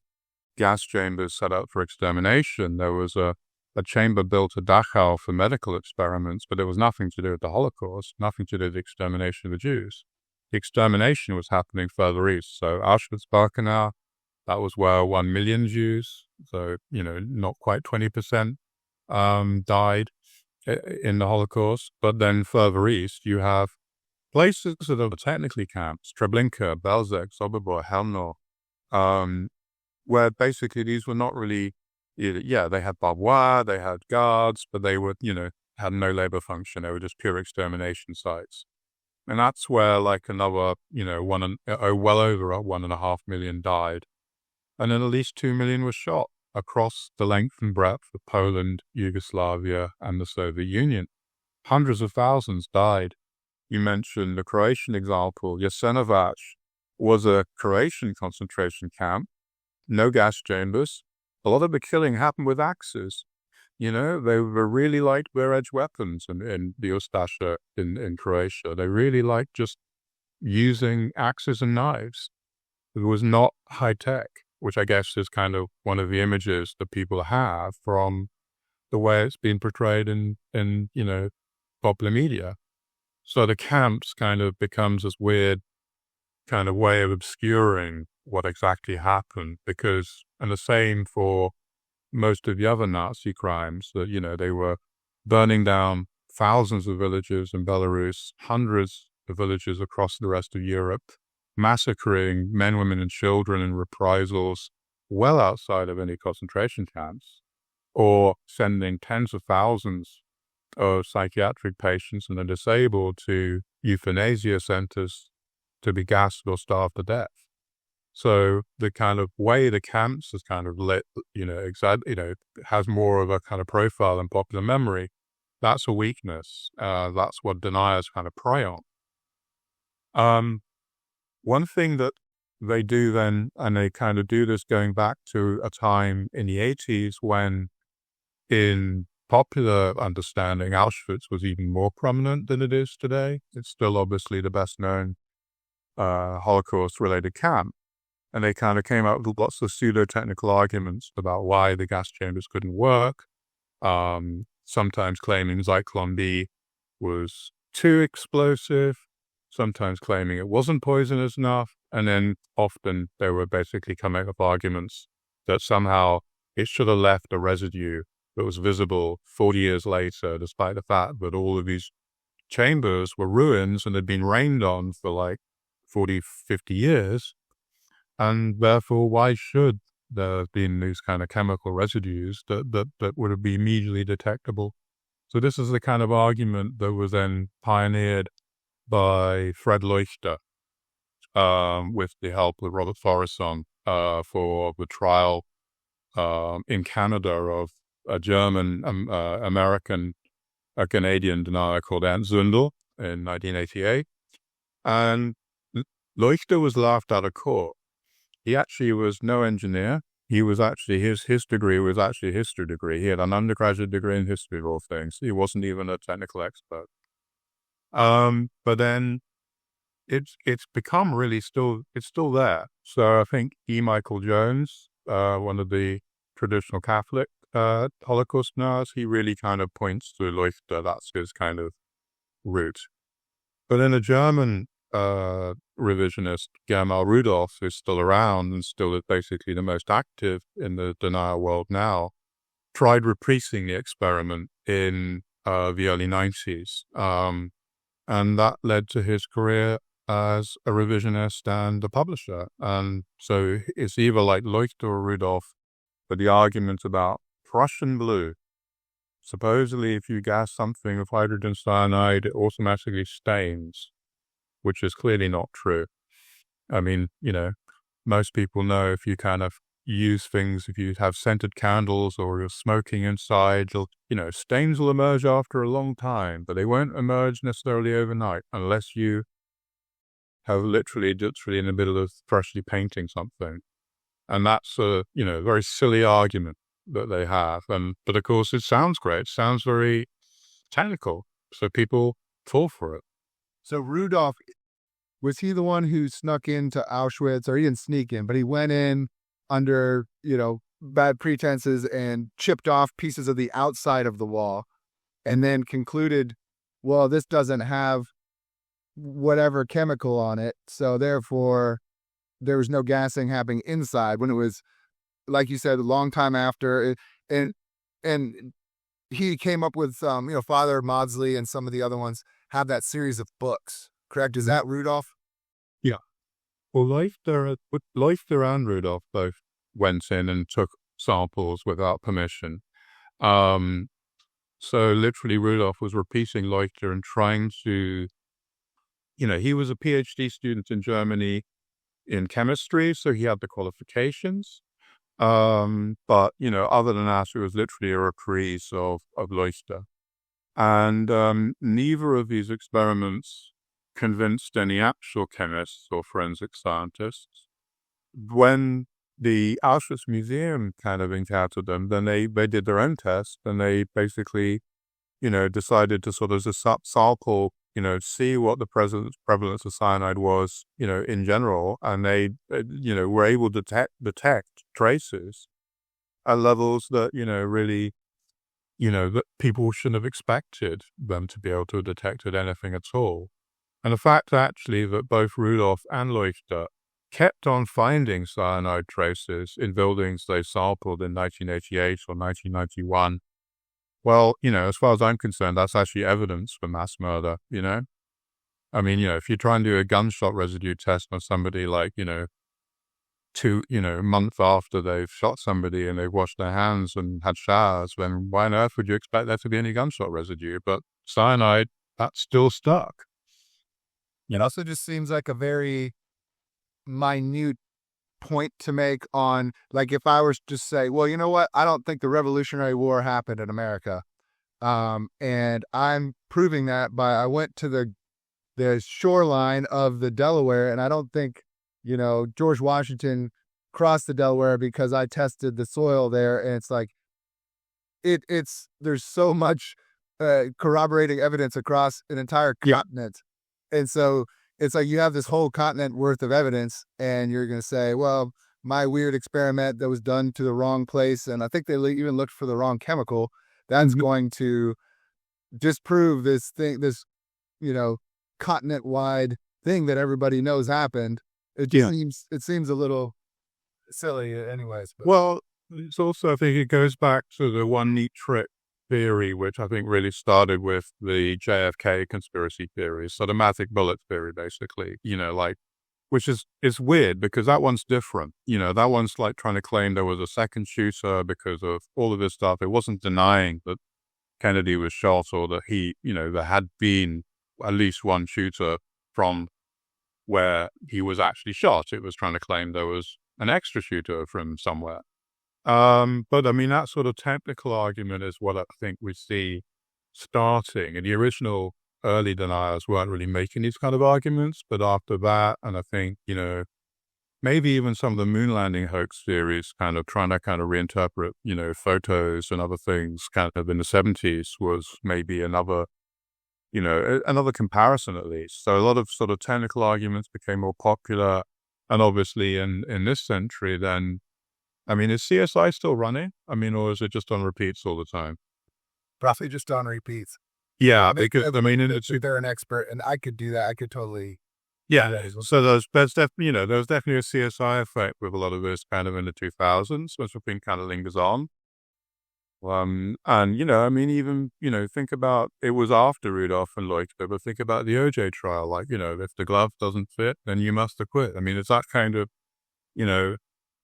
gas chambers set up for extermination. There was a chamber built at Dachau for medical experiments, but there was nothing to do with the Holocaust, nothing to do with the extermination of the Jews. The extermination was happening further east. So Auschwitz-Birkenau, that was where 1 million Jews, so, not quite 20%, died in the Holocaust. But then further east, you have places that are technically camps, Treblinka, Belzec, Sobibor, Helmno, where basically these were not really, they had barbed wire, they had guards, but they were, had no labor function. They were just pure extermination sites. And that's where like another, well over 1.5 million died. And then at least 2 million were shot across the length and breadth of Poland, Yugoslavia, and the Soviet Union. Hundreds of thousands died. You mentioned the Croatian example. Jasenovac was a Croatian concentration camp, no gas chambers. A lot of the killing happened with axes. They were really liked bare-edge weapons in the Ustasha in Croatia. They really liked just using axes and knives. It was not high-tech, which I guess is kind of one of the images that people have from the way it's been portrayed in popular media. So the camps kind of becomes this weird kind of way of obscuring what exactly happened, and the same for most of the other Nazi crimes, that, they were burning down thousands of villages in Belarus, hundreds of villages across the rest of Europe, massacring men, women, and children in reprisals well outside of any concentration camps, or sending tens of thousands of psychiatric patients and the disabled to euthanasia centers to be gassed or starved to death. So the kind of way the camps is kind of lit, has more of a kind of profile in popular memory. That's a weakness. That's what deniers kind of prey on. One thing that they do then, and they kind of do this going back to a time in the 80s when, in popular understanding, Auschwitz was even more prominent than it is today. It's still obviously the best known Holocaust-related camp. And they kind of came out with lots of pseudo-technical arguments about why the gas chambers couldn't work, sometimes claiming Zyklon B was too explosive, sometimes claiming it wasn't poisonous enough, and then often they were basically coming up with arguments that somehow it should have left a residue that was visible 40 years later, despite the fact that all of these chambers were ruins and had been rained on for like 40, 50 years. And therefore, why should there have been these kind of chemical residues that would be immediately detectable? So this is the kind of argument that was then pioneered by Fred Leuchter, with the help of Robert Forresson, for the trial in Canada of a German American, a Canadian denier called Ernst Zundel in 1988. And Leuchter was laughed out of court. He actually was no engineer. He was actually, his degree was actually a history degree. He had an undergraduate degree in history of all things. He wasn't even a technical expert. But then it's become really it's still there. So I think E. Michael Jones, one of the traditional Catholic Holocaust deniers, he really kind of points to Leuchter. That's his kind of route. But then a German revisionist, Germar Rudolph, who's still around and still is basically the most active in the denial world now, tried repeating the experiment in the early 90s. And that led to his career as a revisionist and a publisher. And so it's either like Leuchter or Rudolph, but the argument about Prussian blue. Supposedly, if you gas something with hydrogen cyanide, it automatically stains, which is clearly not true. I mean, most people know if you kind of use things, if you have scented candles or you're smoking inside, stains will emerge after a long time, but they won't emerge necessarily overnight unless you have literally in the middle of freshly painting something. And that's a, very silly argument that they have. But of course it sounds great. It sounds very technical. So people fall for it. So Rudolph, was he the one who snuck into Auschwitz, or he didn't sneak in, but he went in under, bad pretenses and chipped off pieces of the outside of the wall and then concluded, well, this doesn't have whatever chemical on it, so therefore there was no gassing happening inside, when it was, like you said, a long time after. And he came up with, Father Mawdsley and some of the other ones have that series of books, correct? Is that Rudolph? Yeah. Well, Leuchter and Rudolph both went in and took samples without permission. So literally Rudolph was repeating Leuchter and trying to, he was a PhD student in Germany in chemistry, so he had the qualifications. But, other than that, it was literally a reprise of Leuchter. And neither of these experiments convinced any actual chemists or forensic scientists. When the Auschwitz Museum kind of encountered them, then they did their own test, and they basically, decided to sort of just sample, see what the prevalence of cyanide was, in general, and they, were able to detect traces at levels that, really, that people shouldn't have expected them to be able to have detected anything at all. And the fact actually that both Rudolph and Leuchter kept on finding cyanide traces in buildings they sampled in 1988 or 1991. Well, as far as I'm concerned, that's actually evidence for mass murder, I mean, if you try and do a gunshot residue test on somebody like, a month after they've shot somebody and they've washed their hands and had showers, then why on earth would you expect there to be any gunshot residue? But cyanide, that's still stuck. It also just seems like a very minute point to make on, like, if I was to say, well, you know what? I don't think the Revolutionary War happened in America. And I'm proving that I went to the shoreline of the Delaware, and I don't think, George Washington crossed the Delaware because I tested the soil there. And it's like, there's so much corroborating evidence across an entire continent. And so it's like you have this whole continent worth of evidence, and you're going to say, well, my weird experiment that was done to the wrong place, and I think they even looked for the wrong chemical, that's going to disprove this thing, this, continent-wide thing that everybody knows happened. It seems a little silly anyways. But. Well, it's also, I think it goes back to the one neat trick theory, which I think really started with the JFK conspiracy theories. So the magic bullet theory, basically, which is weird because that one's different. That one's like trying to claim there was a second shooter because of all of this stuff. It wasn't denying that Kennedy was shot or that there had been at least one shooter from where he was actually shot. It was trying to claim there was an extra shooter from somewhere. But I mean, that sort of technical argument is what I think we see starting. And the original early deniers weren't really making these kind of arguments, but after that, and I think, maybe even some of the moon landing hoax theories kind of trying to reinterpret, photos and other things kind of in the 70s was maybe another comparison at least. So a lot of sort of technical arguments became more popular. And obviously in this century, then, I mean, is CSI still running? I mean, or is it just on repeats all the time? Probably just on repeats. Yeah, because they're an expert, and I could do that. I could totally. Yeah, so there's definitely a CSI effect with a lot of this kind of in the 2000s, which I think kind of lingers on. And I mean, even think about, it was after Rudolph and Leuchter, but think about the OJ trial. Like, if the glove doesn't fit, then you must acquit. I mean, it's that kind of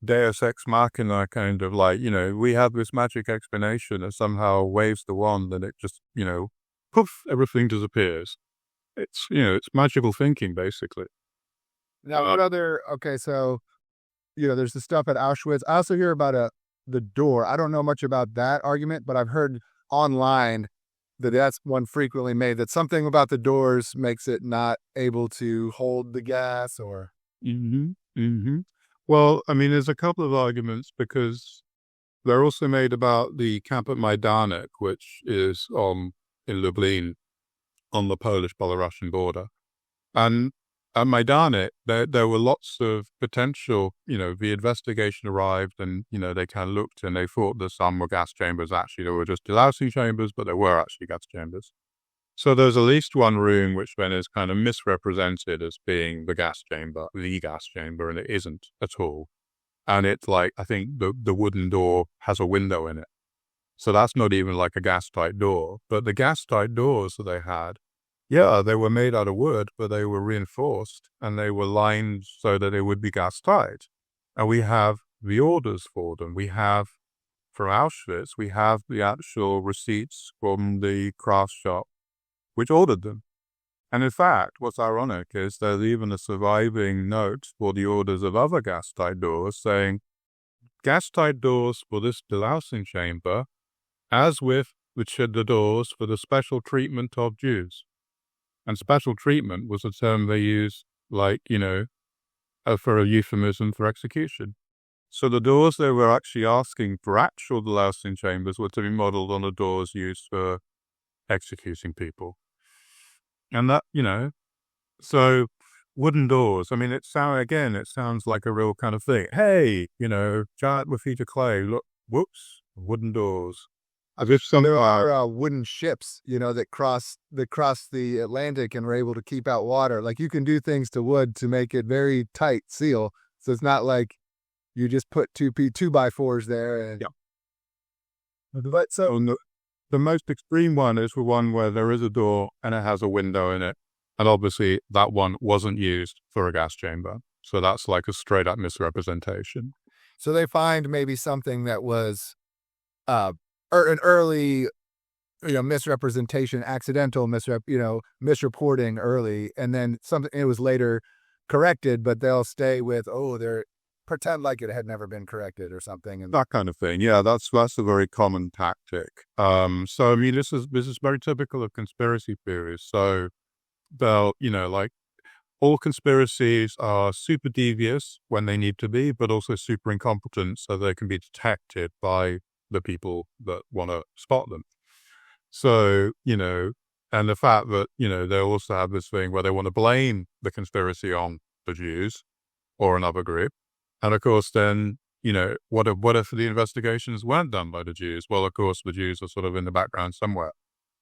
Deus ex machina kind of like, we have this magic explanation that somehow waves the wand and it just, poof, everything disappears. It's magical thinking, basically. Now, what other, so, there's the stuff at Auschwitz. I also hear about the door. I don't know much about that argument, but I've heard online that that's one frequently made, that something about the doors makes it not able to hold the gas or. Well, I mean, there's a couple of arguments because they're also made about the camp at Majdanek, which is in Lublin on the Polish-Belarusian border. And at Majdanek, there were lots of potential, the investigation arrived and, they kind of looked and they thought that some were gas chambers. Actually, there were just delousing chambers, but there were actually gas chambers. So there's at least one room which then is kind of misrepresented as being the gas chamber, and it isn't at all. And it's like, I think the wooden door has a window in it. So that's not even like a gas-tight door. But the gas-tight doors that they had, they were made out of wood, but they were reinforced and they were lined so that it would be gas-tight. And we have the orders for them. We have, from Auschwitz, we have the actual receipts from the craft shop which ordered them. And in fact, what's ironic is there's even a surviving note for the orders of other gas-tight doors saying, gas-tight doors for this delousing chamber, as with the doors for the special treatment of Jews. And special treatment was a term they used, like, for a euphemism for execution. So the doors they were actually asking for actual delousing chambers were to be modeled on the doors used for executing people. And that, so wooden doors, I mean, it sounds like a real kind of thing. Hey, giant graffiti clay, look, whoops, wooden doors. As if some There are wooden ships, that cross the Atlantic and were able to keep out water. Like, you can do things to wood to make it very tight seal. So it's not like you just put two by fours there. And Yeah. But so the most extreme one is the one where there is a door and it has a window in it. And obviously that one wasn't used for a gas chamber. So that's like a straight up misrepresentation. So they find maybe something that was an early, misrepresentation, accidental misreporting early, and then something it was later corrected, but they'll stay with, they're pretend like it had never been corrected or something. And that kind of thing. Yeah, that's a very common tactic. So I mean, this is very typical of conspiracy theories. So they'll, like, all conspiracies are super devious when they need to be, but also super incompetent so they can be detected by the people that want to spot them. So, and the fact that, they also have this thing where they want to blame the conspiracy on the Jews or another group. And of course, then, what if the investigations weren't done by the Jews? Well, of course, the Jews are sort of in the background somewhere.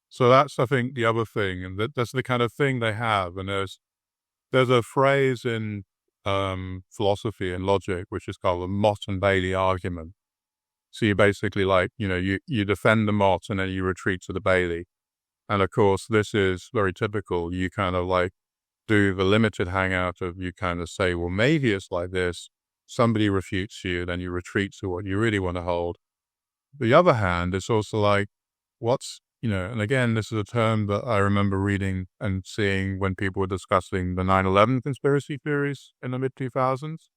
So that's, I think, the other thing. And that's the kind of thing they have. And there's a phrase in philosophy and logic, which is called the Mott and Bailey argument. So you basically, like, you defend the Mott and then you retreat to the Bailey. And of course, this is very typical. You kind of like do the limited hangout of, you kind of say, well, maybe it's like this. Somebody refutes you, then you retreat to what you really want to hold. The other hand, it's also like, and again, this is a term that I remember reading and seeing when people were discussing the 9/11 conspiracy theories in the mid-2000s.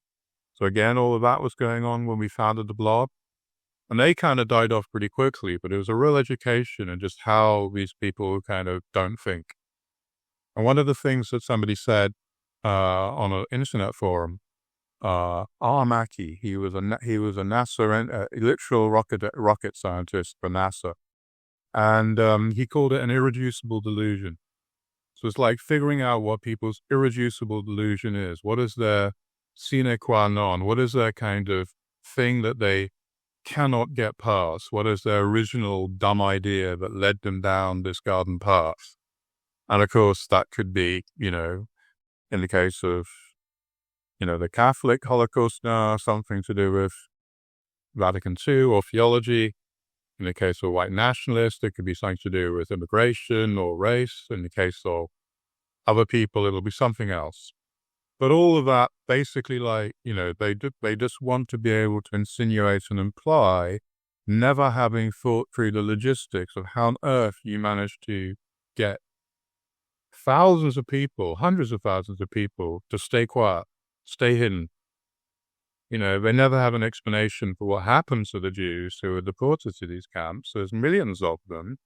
So again, all of that was going on when we founded the blog. And they kind of died off pretty quickly, but it was a real education in just how these people kind of don't think. And one of the things that somebody said on an internet forum, R. Mackey, he was a NASA, literal rocket scientist for NASA. And he called it an irreducible delusion. So it's like figuring out what people's irreducible delusion is. What is their sine qua non? What is their kind of thing that they cannot get past? What is their original dumb idea that led them down this garden path? And of course, that could be, in the case of, the Catholic Holocaust now, something to do with Vatican II or theology. In the case of white nationalists, it could be something to do with immigration or race. In the case of other people, it'll be something else. But all of that, basically, like, they just want to be able to insinuate and imply, never having thought through the logistics of how on earth you manage to get thousands of people, hundreds of thousands of people to stay quiet, stay hidden. They never have an explanation for what happens to the Jews who are deported to these camps. There's millions of them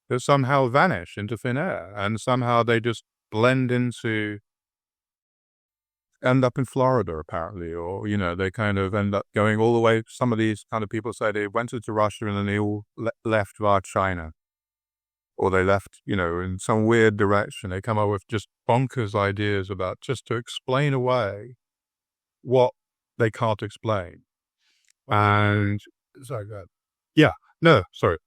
that somehow vanish into thin air, and somehow they just blend into, end up in Florida, apparently, or, they kind of end up going all the way. Some of these kind of people say they went into Russia and then they all left via China, or they left, in some weird direction. They come up with just bonkers ideas about just to explain away what they can't explain. And sorry, go ahead. Yeah, no, sorry.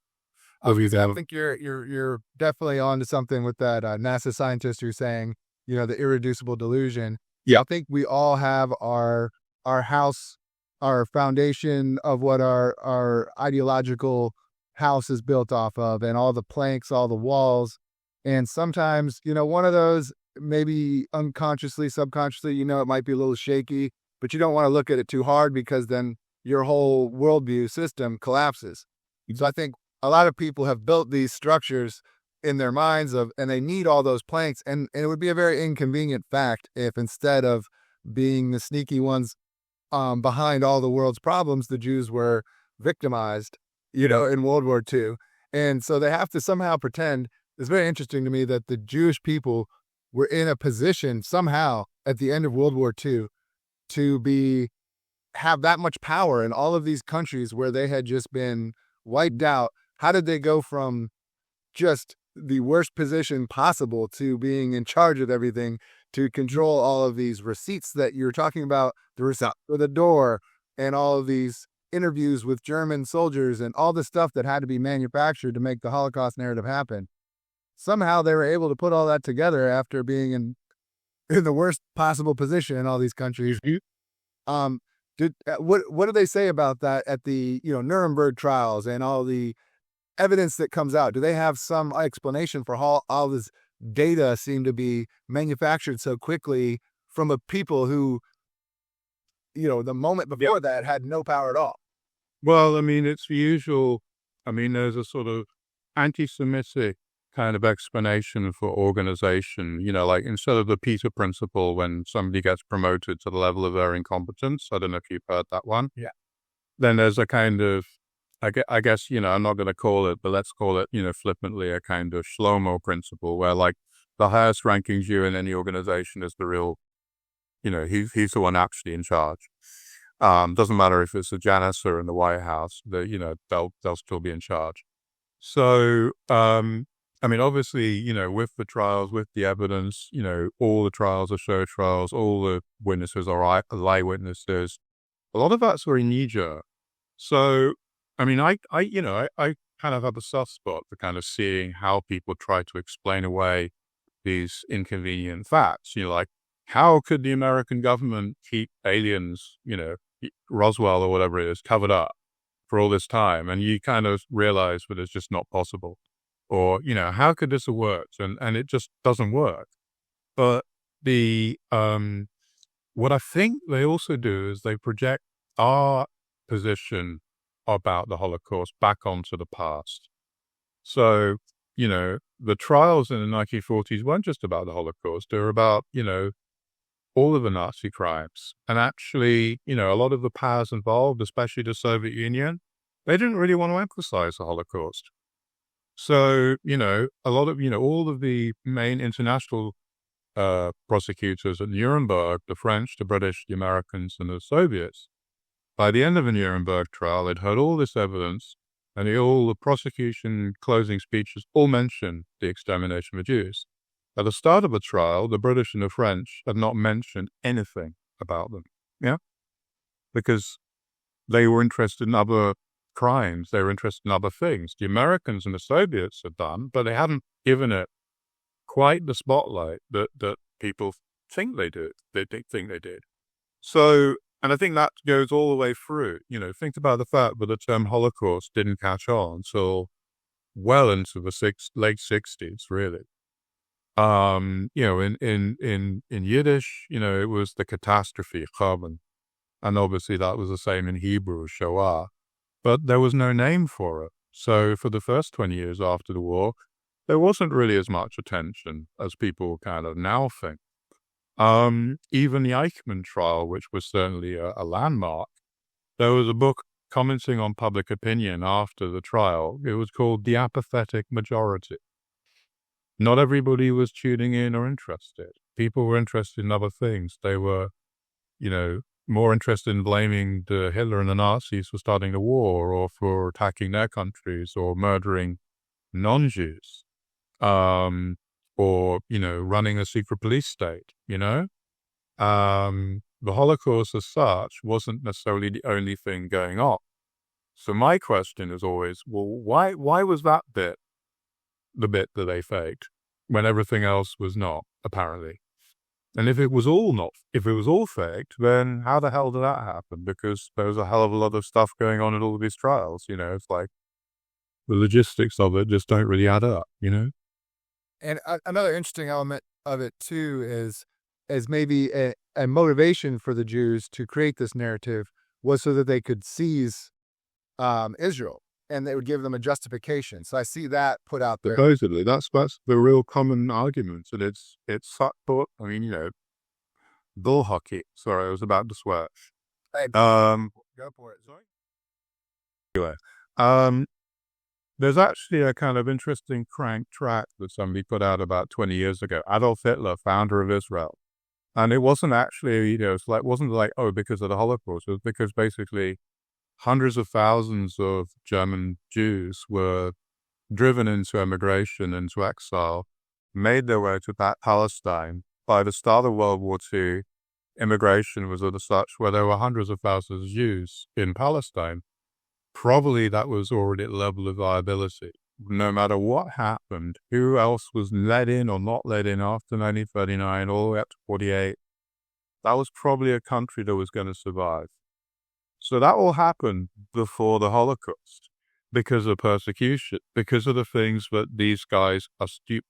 I think you're definitely onto something with that NASA scientist who's saying, the irreducible delusion. Yeah. I think we all have our house, our foundation of what our ideological house is built off of, and all the planks, all the walls. And sometimes, one of those, maybe unconsciously, subconsciously, it might be a little shaky, but you don't want to look at it too hard because then your whole worldview system collapses. So I think a lot of people have built these structures in their minds and they need all those planks. And it would be a very inconvenient fact if, instead of being the sneaky ones behind all the world's problems, the Jews were victimized, in World War II. And so they have to somehow pretend. It's very interesting to me that the Jewish people were in a position somehow at the end of World War II to have that much power in all of these countries where they had just been wiped out. How did they go from just the worst position possible to being in charge of everything, to control all of these receipts that you're talking about, the receipt for the door, and all of these interviews with German soldiers and all the stuff that had to be manufactured to make the Holocaust narrative happen. Somehow they were able to put all that together after being in the worst possible position in all these countries. What do they say about that at the Nuremberg trials and all the evidence that comes out? Do they have some explanation for how all this data seemed to be manufactured so quickly from a people who, the moment before that had no power at all? Well, I mean, it's the usual. I mean, there's a sort of anti-Semitic kind of explanation for organization, like instead of the Peter principle when somebody gets promoted to the level of their incompetence. I don't know if you've heard that one. Yeah. Then there's a kind of, I guess, I'm not going to call it, but let's call it, flippantly a kind of Shlomo principle where like the highest ranking Jew in any organization is the real, he's the one actually in charge. Doesn't matter if it's a janitor in the White House, they'll still be in charge. So, I mean, obviously, with the trials, with the evidence, all the trials are show trials, all the witnesses are eyewitnesses. A lot of that's very knee-jerk. So, I mean, I kind of have a soft spot for kind of seeing how people try to explain away these inconvenient facts. Like, how could the American government keep aliens, Roswell or whatever it is, covered up for all this time? And you kind of realize that it's just not possible. Or, how could this have worked? And it just doesn't work. But what I think they also do is they project our position about the Holocaust back onto the past. So, the trials in the 1940s weren't just about the Holocaust. They were about, all of the Nazi crimes. And actually, a lot of the powers involved, especially the Soviet Union, they didn't really want to emphasize the Holocaust. So, a lot of, all of the main international prosecutors at Nuremberg, the French, the British, the Americans, and the Soviets, by the end of the Nuremberg trial, they'd heard all this evidence, and all the prosecution closing speeches all mentioned the extermination of Jews. At the start of the trial, the British and the French had not mentioned anything about them, because they were interested in other crimes. They were interested in other things. The Americans and the Soviets had done, but they hadn't given it quite the spotlight that people think they did. They think they did. So, and I think that goes all the way through. Think about the fact that the term Holocaust didn't catch on until well into the late 60s, really. In Yiddish, it was the catastrophe, Churban. And obviously that was the same in Hebrew, Shoah. But there was no name for it. So for the first 20 years after the war, there wasn't really as much attention as people kind of now think. Even the Eichmann trial, which was certainly a landmark, there was a book commenting on public opinion after the trial. It was called The Apathetic Majority. Not everybody was tuning in or interested. People were interested in other things. They were, more interested in blaming Hitler and the Nazis for starting the war or for attacking their countries or murdering non-Jews, or, running a secret police state, The Holocaust as such wasn't necessarily the only thing going on. So my question is always, well, why was that bit the bit that they faked when everything else was not, apparently? And if it was all faked, then how the hell did that happen? Because there was a hell of a lot of stuff going on in all of these trials, It's like the logistics of it just don't really add up, And another interesting element of it too is maybe a motivation for the Jews to create this narrative was so that they could seize Israel. And they would give them a justification. So I see that put out there. Supposedly, that's the real common argument, and it's thought. I mean, bull hockey. Sorry, I was about to swear. Hey, go for it. Sorry. Anyway, there's actually a kind of interesting crank track that somebody put out about 20 years ago. Adolf Hitler, founder of Israel, and it wasn't actually, wasn't like because of the Holocaust. It was because basically hundreds of thousands of German Jews were driven into emigration, into exile, made their way to Palestine by the start of World War II immigration was of such where there were hundreds of thousands of Jews in Palestine, probably that was already at level of viability. No matter what happened, who else was let in or not let in after 1939 all the way up to 48, that was probably a country that was going to survive. So that all happened before the Holocaust because of persecution, because of the things that these guys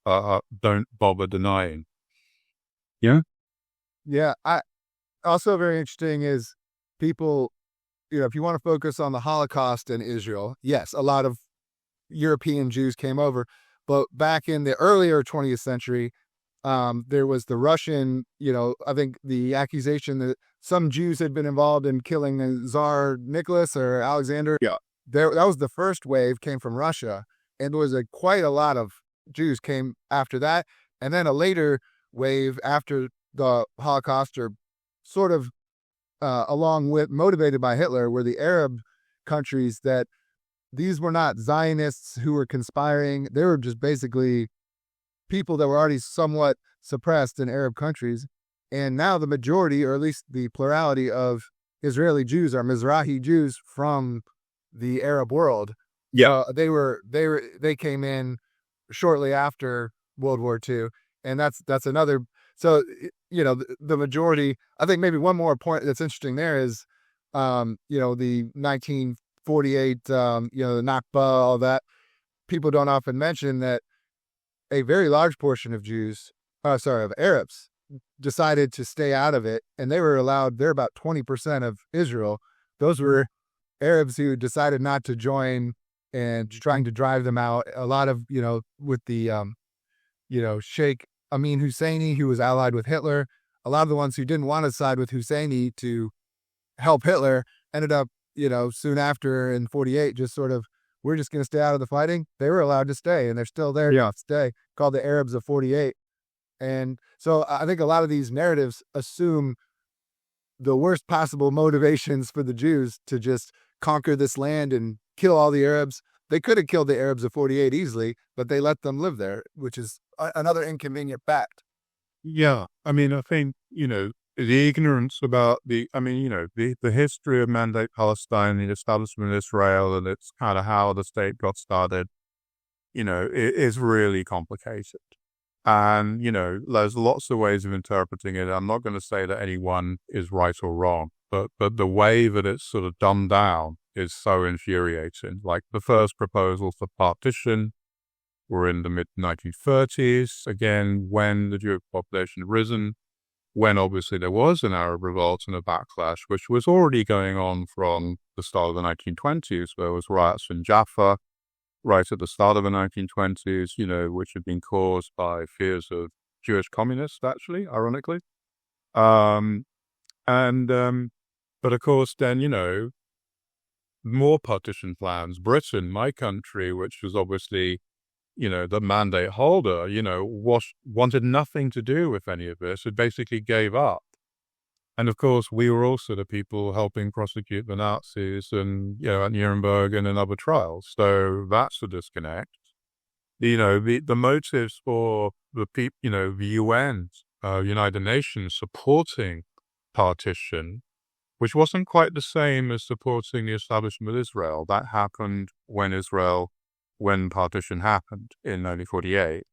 don't bother denying. Yeah? Yeah. Also very interesting is people, if you want to focus on the Holocaust in Israel, yes, a lot of European Jews came over, but back in the earlier 20th century, there was the Russian, I think the accusation that some Jews had been involved in killing Tsar Nicholas or Alexander. Yeah. That was the first wave, came from Russia, and there was quite a lot of Jews came after that. And then a later wave after the Holocaust, or sort of along with, motivated by Hitler, were the Arab countries. That these were not Zionists who were conspiring. They were just basically people that were already somewhat suppressed in Arab countries. And now the majority, or at least the plurality of Israeli Jews, are Mizrahi Jews from the Arab world. Yeah. They came in shortly after World War II. And that's another. So, the majority, I think maybe one more point that's interesting there is, the 1948, the Nakba, all that. People don't often mention that a very large portion of of Arabs decided to stay out of it. And they're about 20% of Israel. Those were Arabs who decided not to join and trying to drive them out. A lot of, with the, Sheikh Amin Husseini, who was allied with Hitler, a lot of the ones who didn't want to side with Husseini to help Hitler ended up, soon after in 48, just sort of, we're just going to stay out of the fighting. They were allowed to stay, and they're still there to stay, called the Arabs of 48. And so I think a lot of these narratives assume the worst possible motivations for the Jews to just conquer this land and kill all the Arabs. They could have killed the Arabs of 48 easily, but they let them live there, which is another inconvenient fact. Yeah. I mean, I think, the ignorance about the history of Mandate Palestine, the establishment of Israel, and it's kind of how the state got started, it is really complicated. And, there's lots of ways of interpreting it. I'm not going to say that any one is right or wrong, but the way that it's sort of dumbed down is so infuriating. Like the first proposals for partition were in the mid-1930s, again, when the Jewish population had risen, when obviously there was an Arab revolt and a backlash, which was already going on from the start of the 1920s. There was riots in Jaffa right at the start of the 1920s, which had been caused by fears of Jewish communists, actually, ironically. But of course, then, more partition plans. Britain, my country, which was obviously, the mandate holder, wanted nothing to do with any of this. It basically gave up. And of course, we were also the people helping prosecute the Nazis and, at Nuremberg and in other trials. So that's a disconnect. The motives for the UN, United Nations supporting partition, which wasn't quite the same as supporting the establishment of Israel. That happened when partition happened in 1948.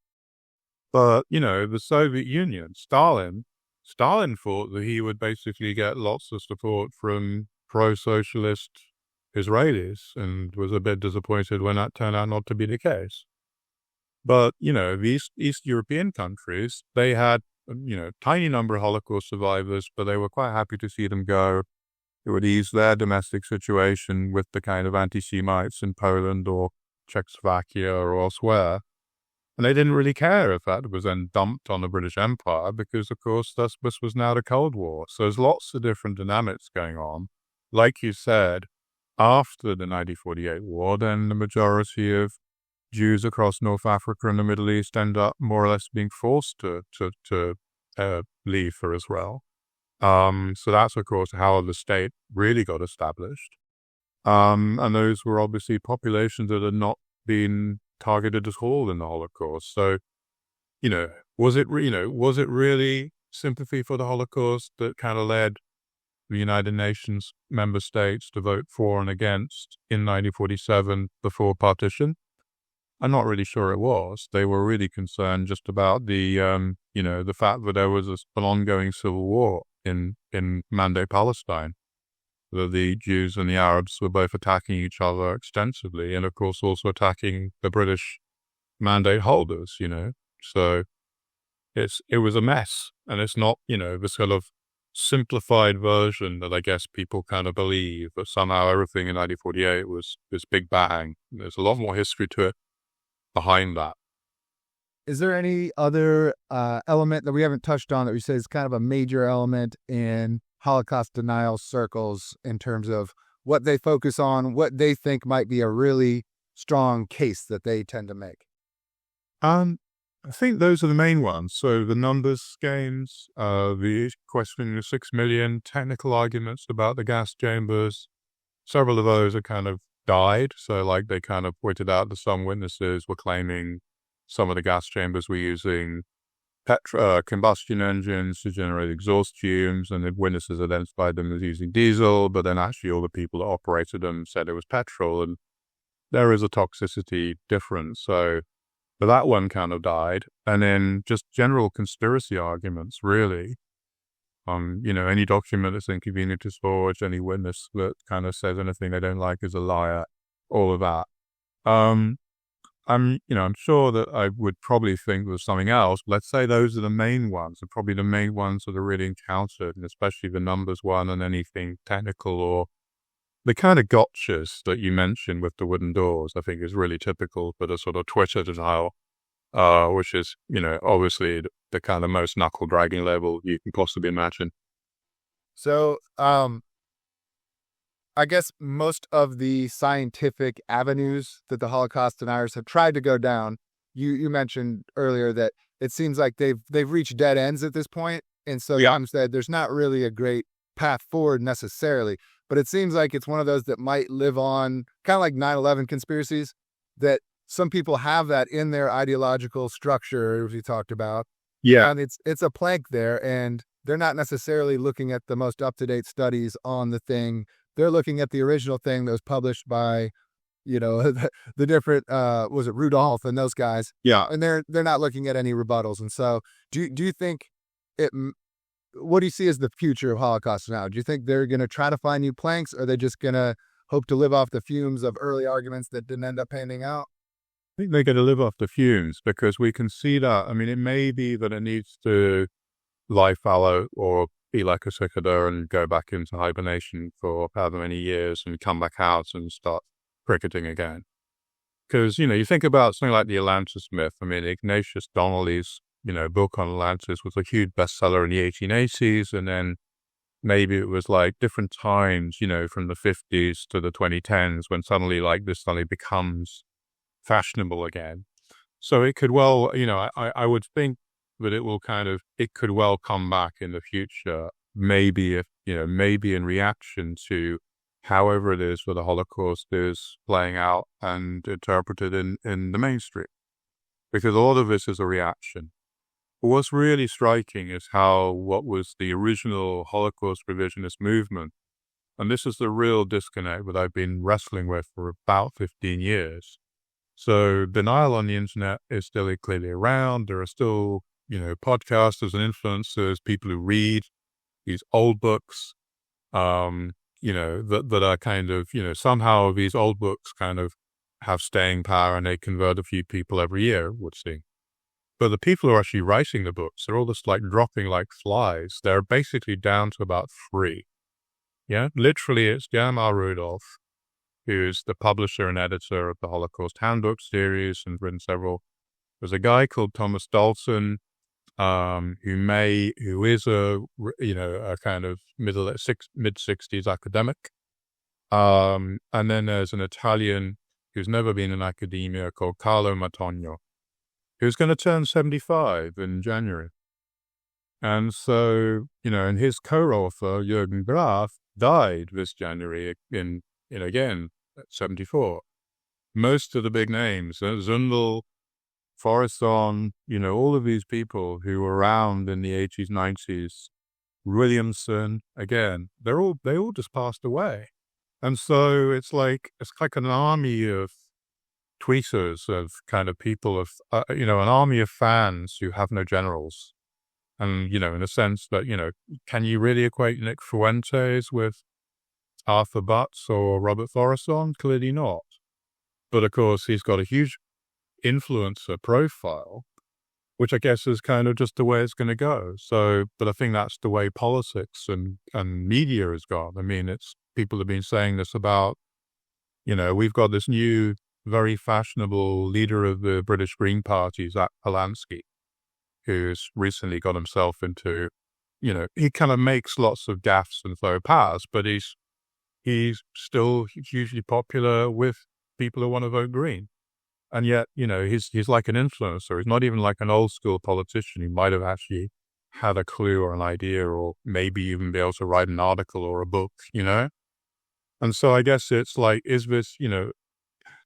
But, the Soviet Union, Stalin thought that he would basically get lots of support from pro-socialist Israelis and was a bit disappointed when that turned out not to be the case. But, these East European countries, they had, tiny number of Holocaust survivors, but they were quite happy to see them go. It would ease their domestic situation with the kind of anti-Semites in Poland or Czechoslovakia or elsewhere. And they didn't really care if that was then dumped on the British Empire because, of course, this was now the Cold War. So there's lots of different dynamics going on. Like you said, after the 1948 war, then the majority of Jews across North Africa and the Middle East end up more or less being forced to leave for Israel. So that's, of course, how the state really got established. And those were obviously populations that had not been targeted at all in the Holocaust. So, was it really sympathy for the Holocaust that kind of led the United Nations member states to vote for and against in 1947 before partition? I'm not really sure it was. They were really concerned just about the fact that there was an ongoing civil war in Mandate Palestine, that the Jews and the Arabs were both attacking each other extensively, and of course also attacking the British mandate holders. So it was a mess, and it's not the sort of simplified version that I guess people kind of believe that somehow everything in 1948 was this big bang. There's a lot more history to it behind that. Is there any other element that we haven't touched on that we say is kind of a major element in Holocaust denial circles in terms of what they focus on, what they think might be a really strong case that they tend to make? I think those are the main ones. So the numbers games, the questioning of 6 million, technical arguments about the gas chambers. Several of those are kind of died. So like they kind of pointed out that some witnesses were claiming some of the gas chambers were using combustion engines to generate exhaust fumes, and the witnesses identified them as using diesel, but then actually all the people that operated them said it was petrol, and there is a toxicity difference. So but that one kind of died. And then just general conspiracy arguments, really. Any document that's inconvenient to forge, any witness that kind of says anything they don't like is a liar, all of that. I'm sure that I would probably think there's something else. Let's say those are the main ones, and probably the main ones that are really encountered, and especially the numbers one and anything technical or the kind of gotchas that you mentioned with the wooden doors, I think is really typical for the sort of Twitter denial, which is, obviously the kind of most knuckle-dragging level you can possibly imagine. So, I guess most of the scientific avenues that the Holocaust deniers have tried to go down, you mentioned earlier that it seems like they've reached dead ends at this point, and so Yeah. Tom said there's not really a great path forward necessarily, but it seems like it's one of those that might live on, kind of like 9/11 conspiracies, that some people have that in their ideological structure, as we talked about. Yeah. And it's a plank there, and they're not necessarily looking at the most up-to-date studies on the thing. They're looking at the original thing that was published by, the different, was it Rudolph and those guys? Yeah. And they're not looking at any rebuttals. And so do you think what do you see as the future of Holocaust now? Do you think they're going to try to find new planks, or are they just going to hope to live off the fumes of early arguments that didn't end up panning out? I think they're going to live off the fumes, because we can see that. I mean, it may be that it needs to lie fallow or be like a cicada and go back into hibernation for however many years and come back out and start cricketing again. Because, you think about something like the Atlantis myth. I mean, Ignatius Donnelly's, book on Atlantis was a huge bestseller in the 1880s. And then maybe it was like different times, from the 50s to the 2010s when suddenly this suddenly becomes fashionable again. So it could well, I would think that it could well come back in the future, maybe maybe in reaction to however it is that the Holocaust is playing out and interpreted in the mainstream. Because a lot of this is a reaction. What's really striking is how what was the original Holocaust revisionist movement, and this is the real disconnect that I've been wrestling with for about 15 years. So denial on the internet is still clearly around. There are still, podcasters and influencers, people who read these old books, that are kind of, somehow these old books kind of have staying power, and they convert a few people every year, it would seem. But the people who are actually writing the books, they're all just dropping like flies. They're basically down to about 3. Yeah, literally it's Germar Rudolph, who's the publisher and editor of the Holocaust Handbook series and written several. There's a guy called Thomas Dalton, who is a kind of mid-60s academic. And then there's an Italian who's never been in academia called Carlo Mattogno, who's going to turn 75 in January. And so, and his co-author, Jürgen Graf, died this January again, at 74. Most of the big names, Zundel, Forreston, all of these people who were around in the 80s, 90s, Williamson, again, they all just passed away. And so it's like an army of tweeters, of kind of people of, an army of fans who have no generals. And, in a sense that, can you really equate Nick Fuentes with Arthur Butts or Robert Forreston? Clearly not. But of course, he's got a huge influencer profile, which I guess is kind of just the way it's going to go. So, but I think that's the way politics and media has gone. I mean, people have been saying this about, we've got this new, very fashionable leader of the British Green Party, Zach Polanski, who's recently got himself into, he kind of makes lots of gaffes and faux pas, but he's still hugely popular with people who want to vote Green. And yet, he's like an influencer. He's not even like an old school politician. He might have actually had a clue or an idea, or maybe even be able to write an article or a book, And so I guess it's like, is this,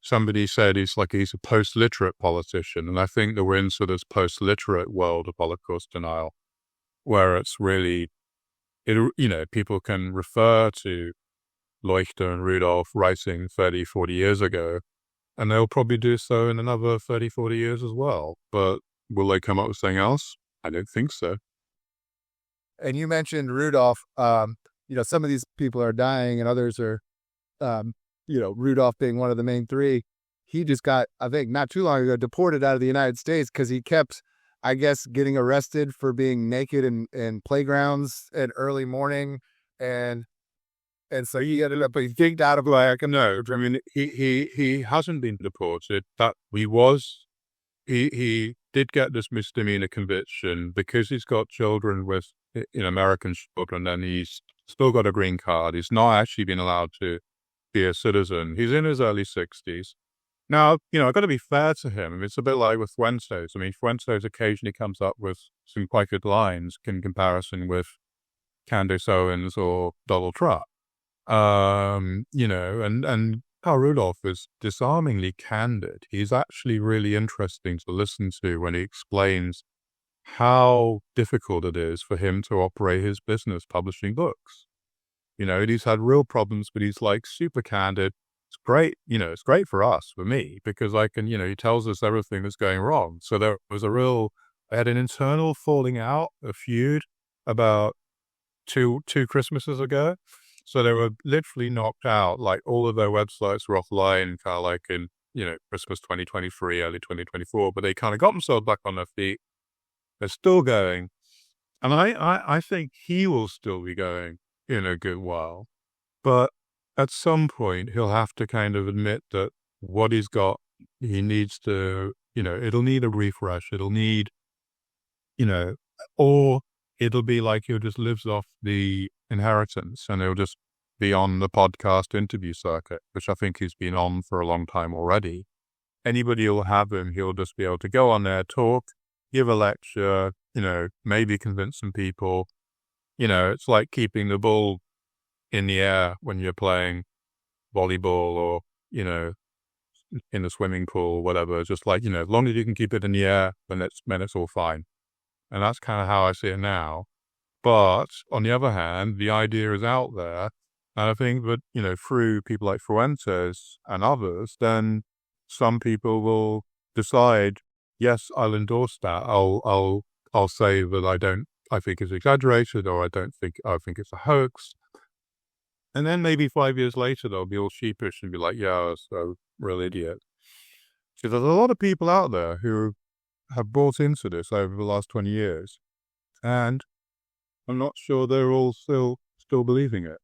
somebody said he's a post-literate politician. And I think that we're into this post-literate world of Holocaust denial, where it's really, people can refer to Leuchter and Rudolph writing 30, 40 years ago, and they'll probably do so in another 30, 40 years as well. But will they come up with something else? I don't think so. And you mentioned Rudolph. Some of these people are dying and others are, Rudolph being one of the main three. He just got, I think, not too long ago, deported out of the United States because he kept, I guess, getting arrested for being naked in playgrounds at early morning. And so he ended up being kicked out of America. No, I mean, he hasn't been deported. He did get this misdemeanor conviction because he's got children with, American children, and he's still got a green card. He's not actually been allowed to be a citizen. He's in his early 60s. Now, I've got to be fair to him. I mean, it's a bit like with Fuentes. I mean, Fuentes occasionally comes up with some quite good lines in comparison with Candace Owens or Donald Trump. And Germar Rudolph is disarmingly candid. He's actually really interesting to listen to when he explains how difficult it is for him to operate his business publishing books. He's had real problems, but he's like super candid. It's great, it's great for us, for me, because I can, he tells us everything that's going wrong. So there was I had an internal falling out, a feud about two Christmases ago. So they were literally knocked out, like all of their websites were offline, kind of like in, Christmas 2023, early 2024, but they kind of got themselves back on their feet. They're still going. And I think he will still be going in a good while. But at some point, he'll have to kind of admit that what he's got, he needs to, it'll need a refresh. It'll need, or it'll be like he just lives off the inheritance and he'll just be on the podcast interview circuit, which I think he's been on for a long time already. Anybody who'll have him, he'll just be able to go on there, talk, give a lecture, maybe convince some people. It's like keeping the ball in the air when you're playing volleyball or, in the swimming pool, or whatever. It's just like, as long as you can keep it in the air, then it's all fine. And that's kind of how I see it now. But on the other hand, the idea is out there. And I think that, through people like Fuentes and others, then some people will decide, yes, I'll endorse that. I'll say that I think it's exaggerated, or I think it's a hoax. And then maybe 5 years later, they'll be all sheepish and be like, yeah, that's a real idiot. So there's a lot of people out there who have bought into this over the last 20 years. And I'm not sure they're all still believing it.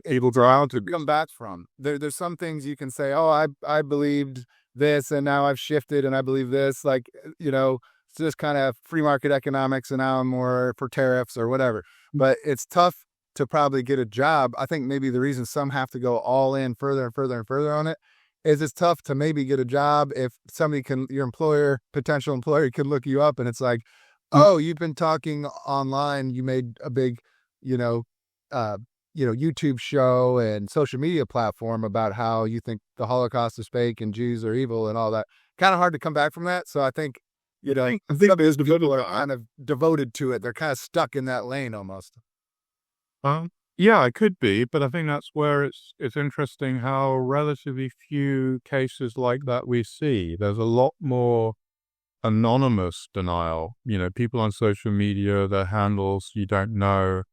Able to come back from. There's some things you can say, oh, I believed this and now I've shifted and I believe this. Like, it's just kind of free market economics and now I'm more for tariffs or whatever. But it's tough to probably get a job. I think maybe the reason some have to go all in further and further and further on it is it's tough to maybe get a job if somebody your potential employer can look you up and it's like, oh, you've been talking online, you made a big, YouTube show and social media platform about how you think the Holocaust is fake and Jews are evil and all that. kind of hard to come back from that. So I think, I think there's people are kind of devoted to it. They're kind of stuck in that lane almost. Yeah, it could be, but I think that's where it's interesting how relatively few cases like that we see. There's a lot more anonymous denial. People on social media, their handles you don't know,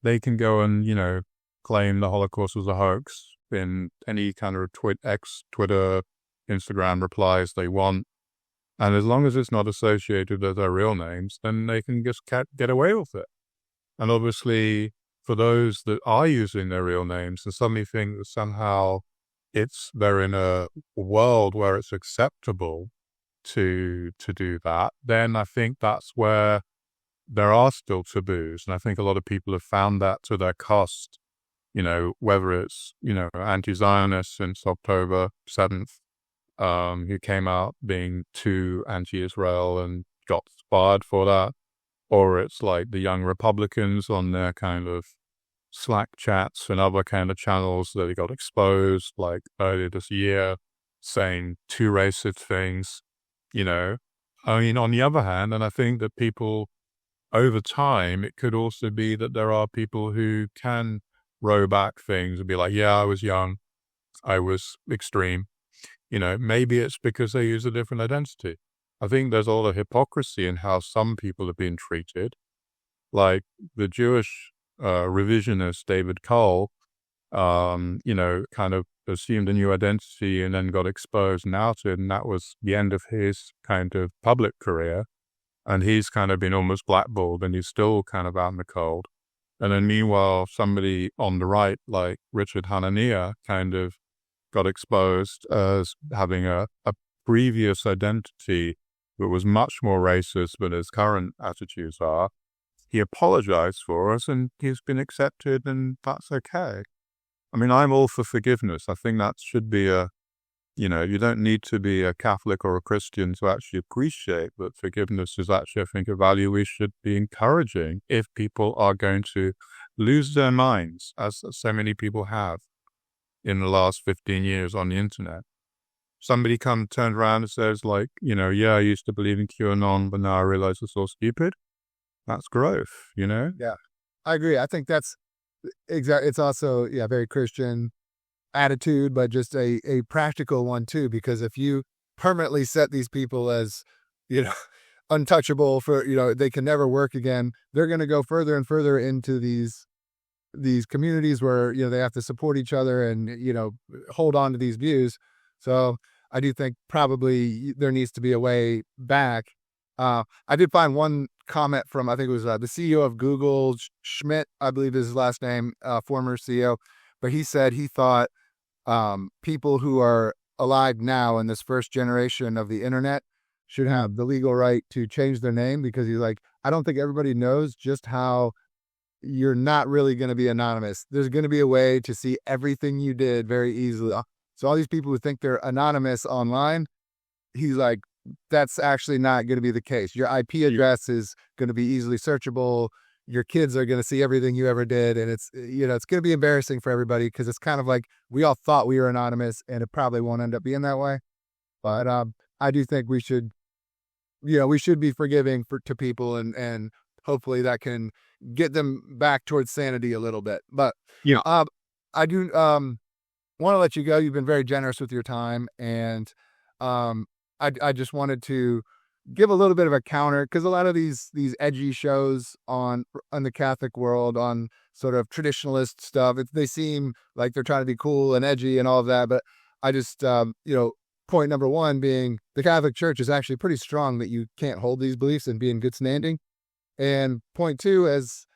they can go and claim the Holocaust was a hoax in any kind of Twitter, Instagram replies they want, and as long as it's not associated with their real names, then they can just get away with it. And obviously, for those that are using their real names and suddenly think that somehow they're in a world where it's acceptable to do that, then I think that's where there are still taboos. And I think a lot of people have found that to their cost, whether it's, anti-Zionist since October 7th, who came out being too anti-Israel and got fired for that, or it's like the young Republicans on their kind of Slack chats and other kind of channels that got exposed like earlier this year, saying too racist things, on the other hand, and I think that people over time, it could also be that there are people who can row back things and be like, yeah, I was young, I was extreme. Maybe it's because they use a different identity. I think there's a lot of hypocrisy in how some people have been treated. Like the Jewish revisionist David Cole, kind of assumed a new identity and then got exposed and outed, and that was the end of his kind of public career. And he's kind of been almost blackballed, and he's still kind of out in the cold. And then meanwhile, somebody on the right, like Richard Hanania, kind of got exposed as having a previous identity that was much more racist than his current attitudes are. He apologized for us, and he's been accepted, and that's okay. I mean, I'm all for forgiveness. I think that should be you don't need to be a Catholic or a Christian to actually appreciate that forgiveness is actually, I think, a value we should be encouraging if people are going to lose their minds, as so many people have in the last 15 years on the internet. Somebody turns around and says like, yeah, I used to believe in QAnon, but now I realize it's all stupid. That's growth, Yeah, I agree. I think that's exactly. It's also, very Christian attitude, but just a practical one too, because if you permanently set these people as, untouchable for, they can never work again, they're going to go further and further into these communities where, they have to support each other and, hold on to these views. So I do think probably there needs to be a way back. I did find one comment from, I think it was the CEO of Google, Schmidt, I believe is his last name, former CEO, but he said he thought people who are alive now in this first generation of the internet should have the legal right to change their name, because he's like, I don't think everybody knows just how you're not really going to be anonymous. There's going to be a way to see everything you did very easily. So all these people who think they're anonymous online, he's like, that's actually not going to be the case. Your IP address is going to be easily searchable. Your kids are going to see everything you ever did. And it's, it's going to be embarrassing for everybody, because it's kind of like we all thought we were anonymous, and it probably won't end up being that way. But I do think we should be forgiving to people, and hopefully that can get them back towards sanity a little bit. But I do want to let you go. You've been very generous with your time, and I just wanted to give a little bit of a counter, because a lot of these edgy shows on the Catholic world, on sort of traditionalist stuff, they seem like they're trying to be cool and edgy and all of that. But I just, point number one being the Catholic Church is actually pretty strong that you can't hold these beliefs and be in good standing. And point two, as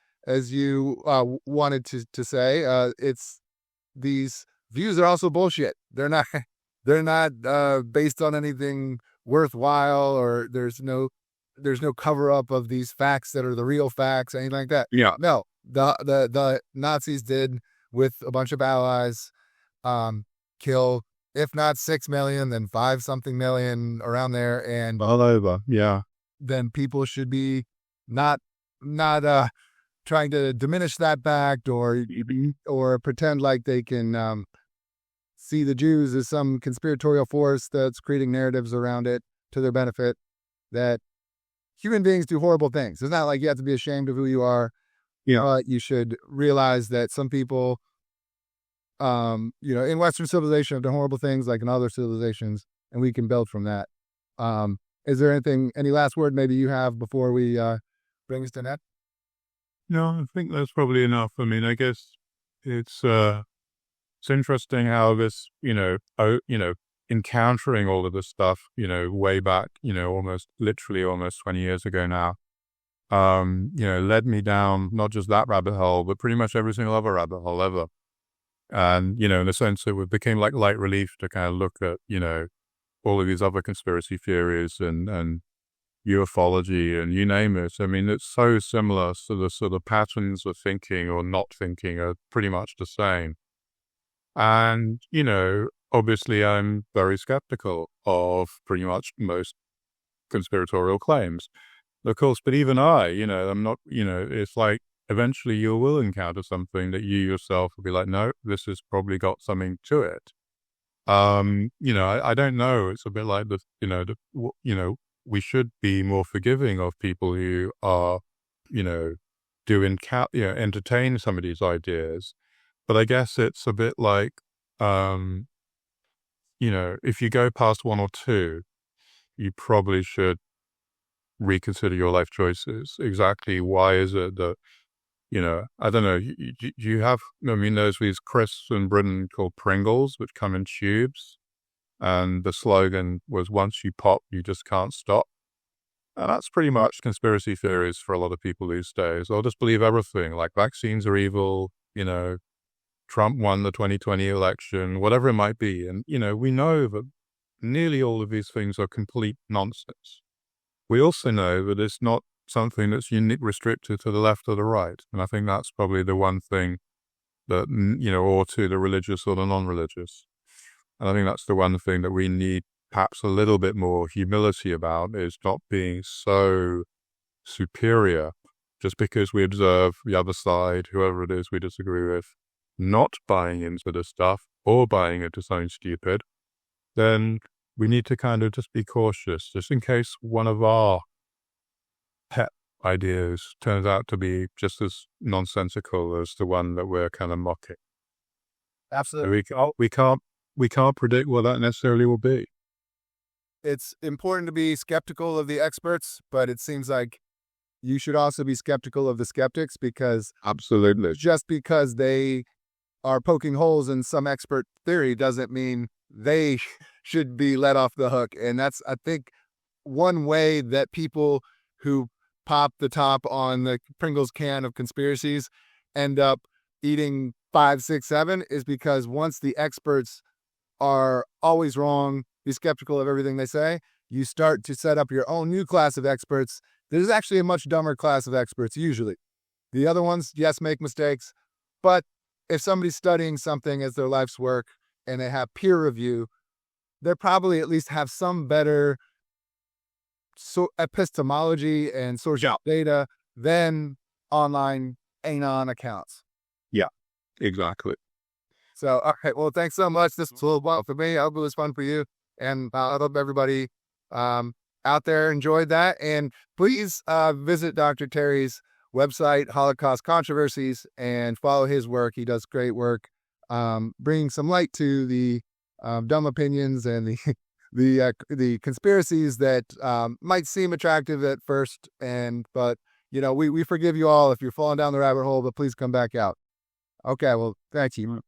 you wanted to say, it's these views are also bullshit. They're not based on anything worthwhile, or there's no cover up of these facts that are the real facts, anything like that. Yeah. No, the Nazis did, with a bunch of allies, kill, if not 6 million, then 5 something million around there, and all over. Yeah. Then people should be not trying to diminish that fact or pretend like they can see the Jews as some conspiratorial force that's creating narratives around it to their benefit, that human beings do horrible things. It's not like you have to be ashamed of who you are. But you should realize that some people, in Western civilization have done horrible things like in other civilizations, and we can build from that. Is there any last word maybe you have before we bring us to net? No, I think that's probably enough. I mean, I guess it's interesting how this, encountering all of this stuff, way back, almost 20 years ago now, led me down not just that rabbit hole, but pretty much every single other rabbit hole ever. And, in a sense, it became like light relief to kind of look at, all of these other conspiracy theories and ufology and you name it. I mean, it's so similar. So the sort of patterns of thinking or not thinking are pretty much the same. And, obviously I'm very skeptical of pretty much most conspiratorial claims. Of course, but even I'm not, it's like eventually you will encounter something that you yourself will be like, no, this has probably got something to it. I don't know. It's a bit like we should be more forgiving of people who are, entertain some of these ideas. But I guess it's a bit like, if you go past one or two, you probably should reconsider your life choices. Exactly. Why is it that, I don't know, you have, there's these crisps in Britain called Pringles, which come in tubes. And the slogan was, once you pop, you just can't stop. And that's pretty much conspiracy theories for a lot of people these days. They'll just believe everything, like vaccines are evil, Trump won the 2020 election, whatever it might be. And, we know that nearly all of these things are complete nonsense. We also know that it's not something that's restricted to the left or the right. And I think that's probably the one thing that, or to the religious or the non-religious. And I think that's the one thing that we need perhaps a little bit more humility about, is not being so superior just because we observe the other side, whoever it is we disagree with, not buying into the stuff or buying into something stupid. Then we need to kind of just be cautious, just in case one of our pet ideas turns out to be just as nonsensical as the one that we're kind of mocking. Absolutely. So we can't predict what that necessarily will be. It's important to be skeptical of the experts, but it seems like you should also be skeptical of the skeptics, because absolutely, just because they are poking holes in some expert theory doesn't mean they should be let off the hook. And that's, I think, one way that people who pop the top on the Pringles can of conspiracies end up eating 5, 6, 7 is because once the experts are always wrong, be skeptical of everything they say, you start to set up your own new class of experts. There's actually a much dumber class of experts usually. The other ones, yes, make mistakes, but if somebody's studying something as their life's work and they have peer review, they probably at least have some better epistemology and source data than online anon accounts. Yeah, exactly. So, all right, well, thanks so much. This was a little while for me. I hope it was fun for you. And I hope everybody out there enjoyed that. And please visit Dr. Terry's website, Holocaust Controversies, and follow his work. He does great work, bringing some light to the dumb opinions and the conspiracies that might seem attractive at first. But we forgive you all if you're falling down the rabbit hole, but please come back out. Okay, well, thank you.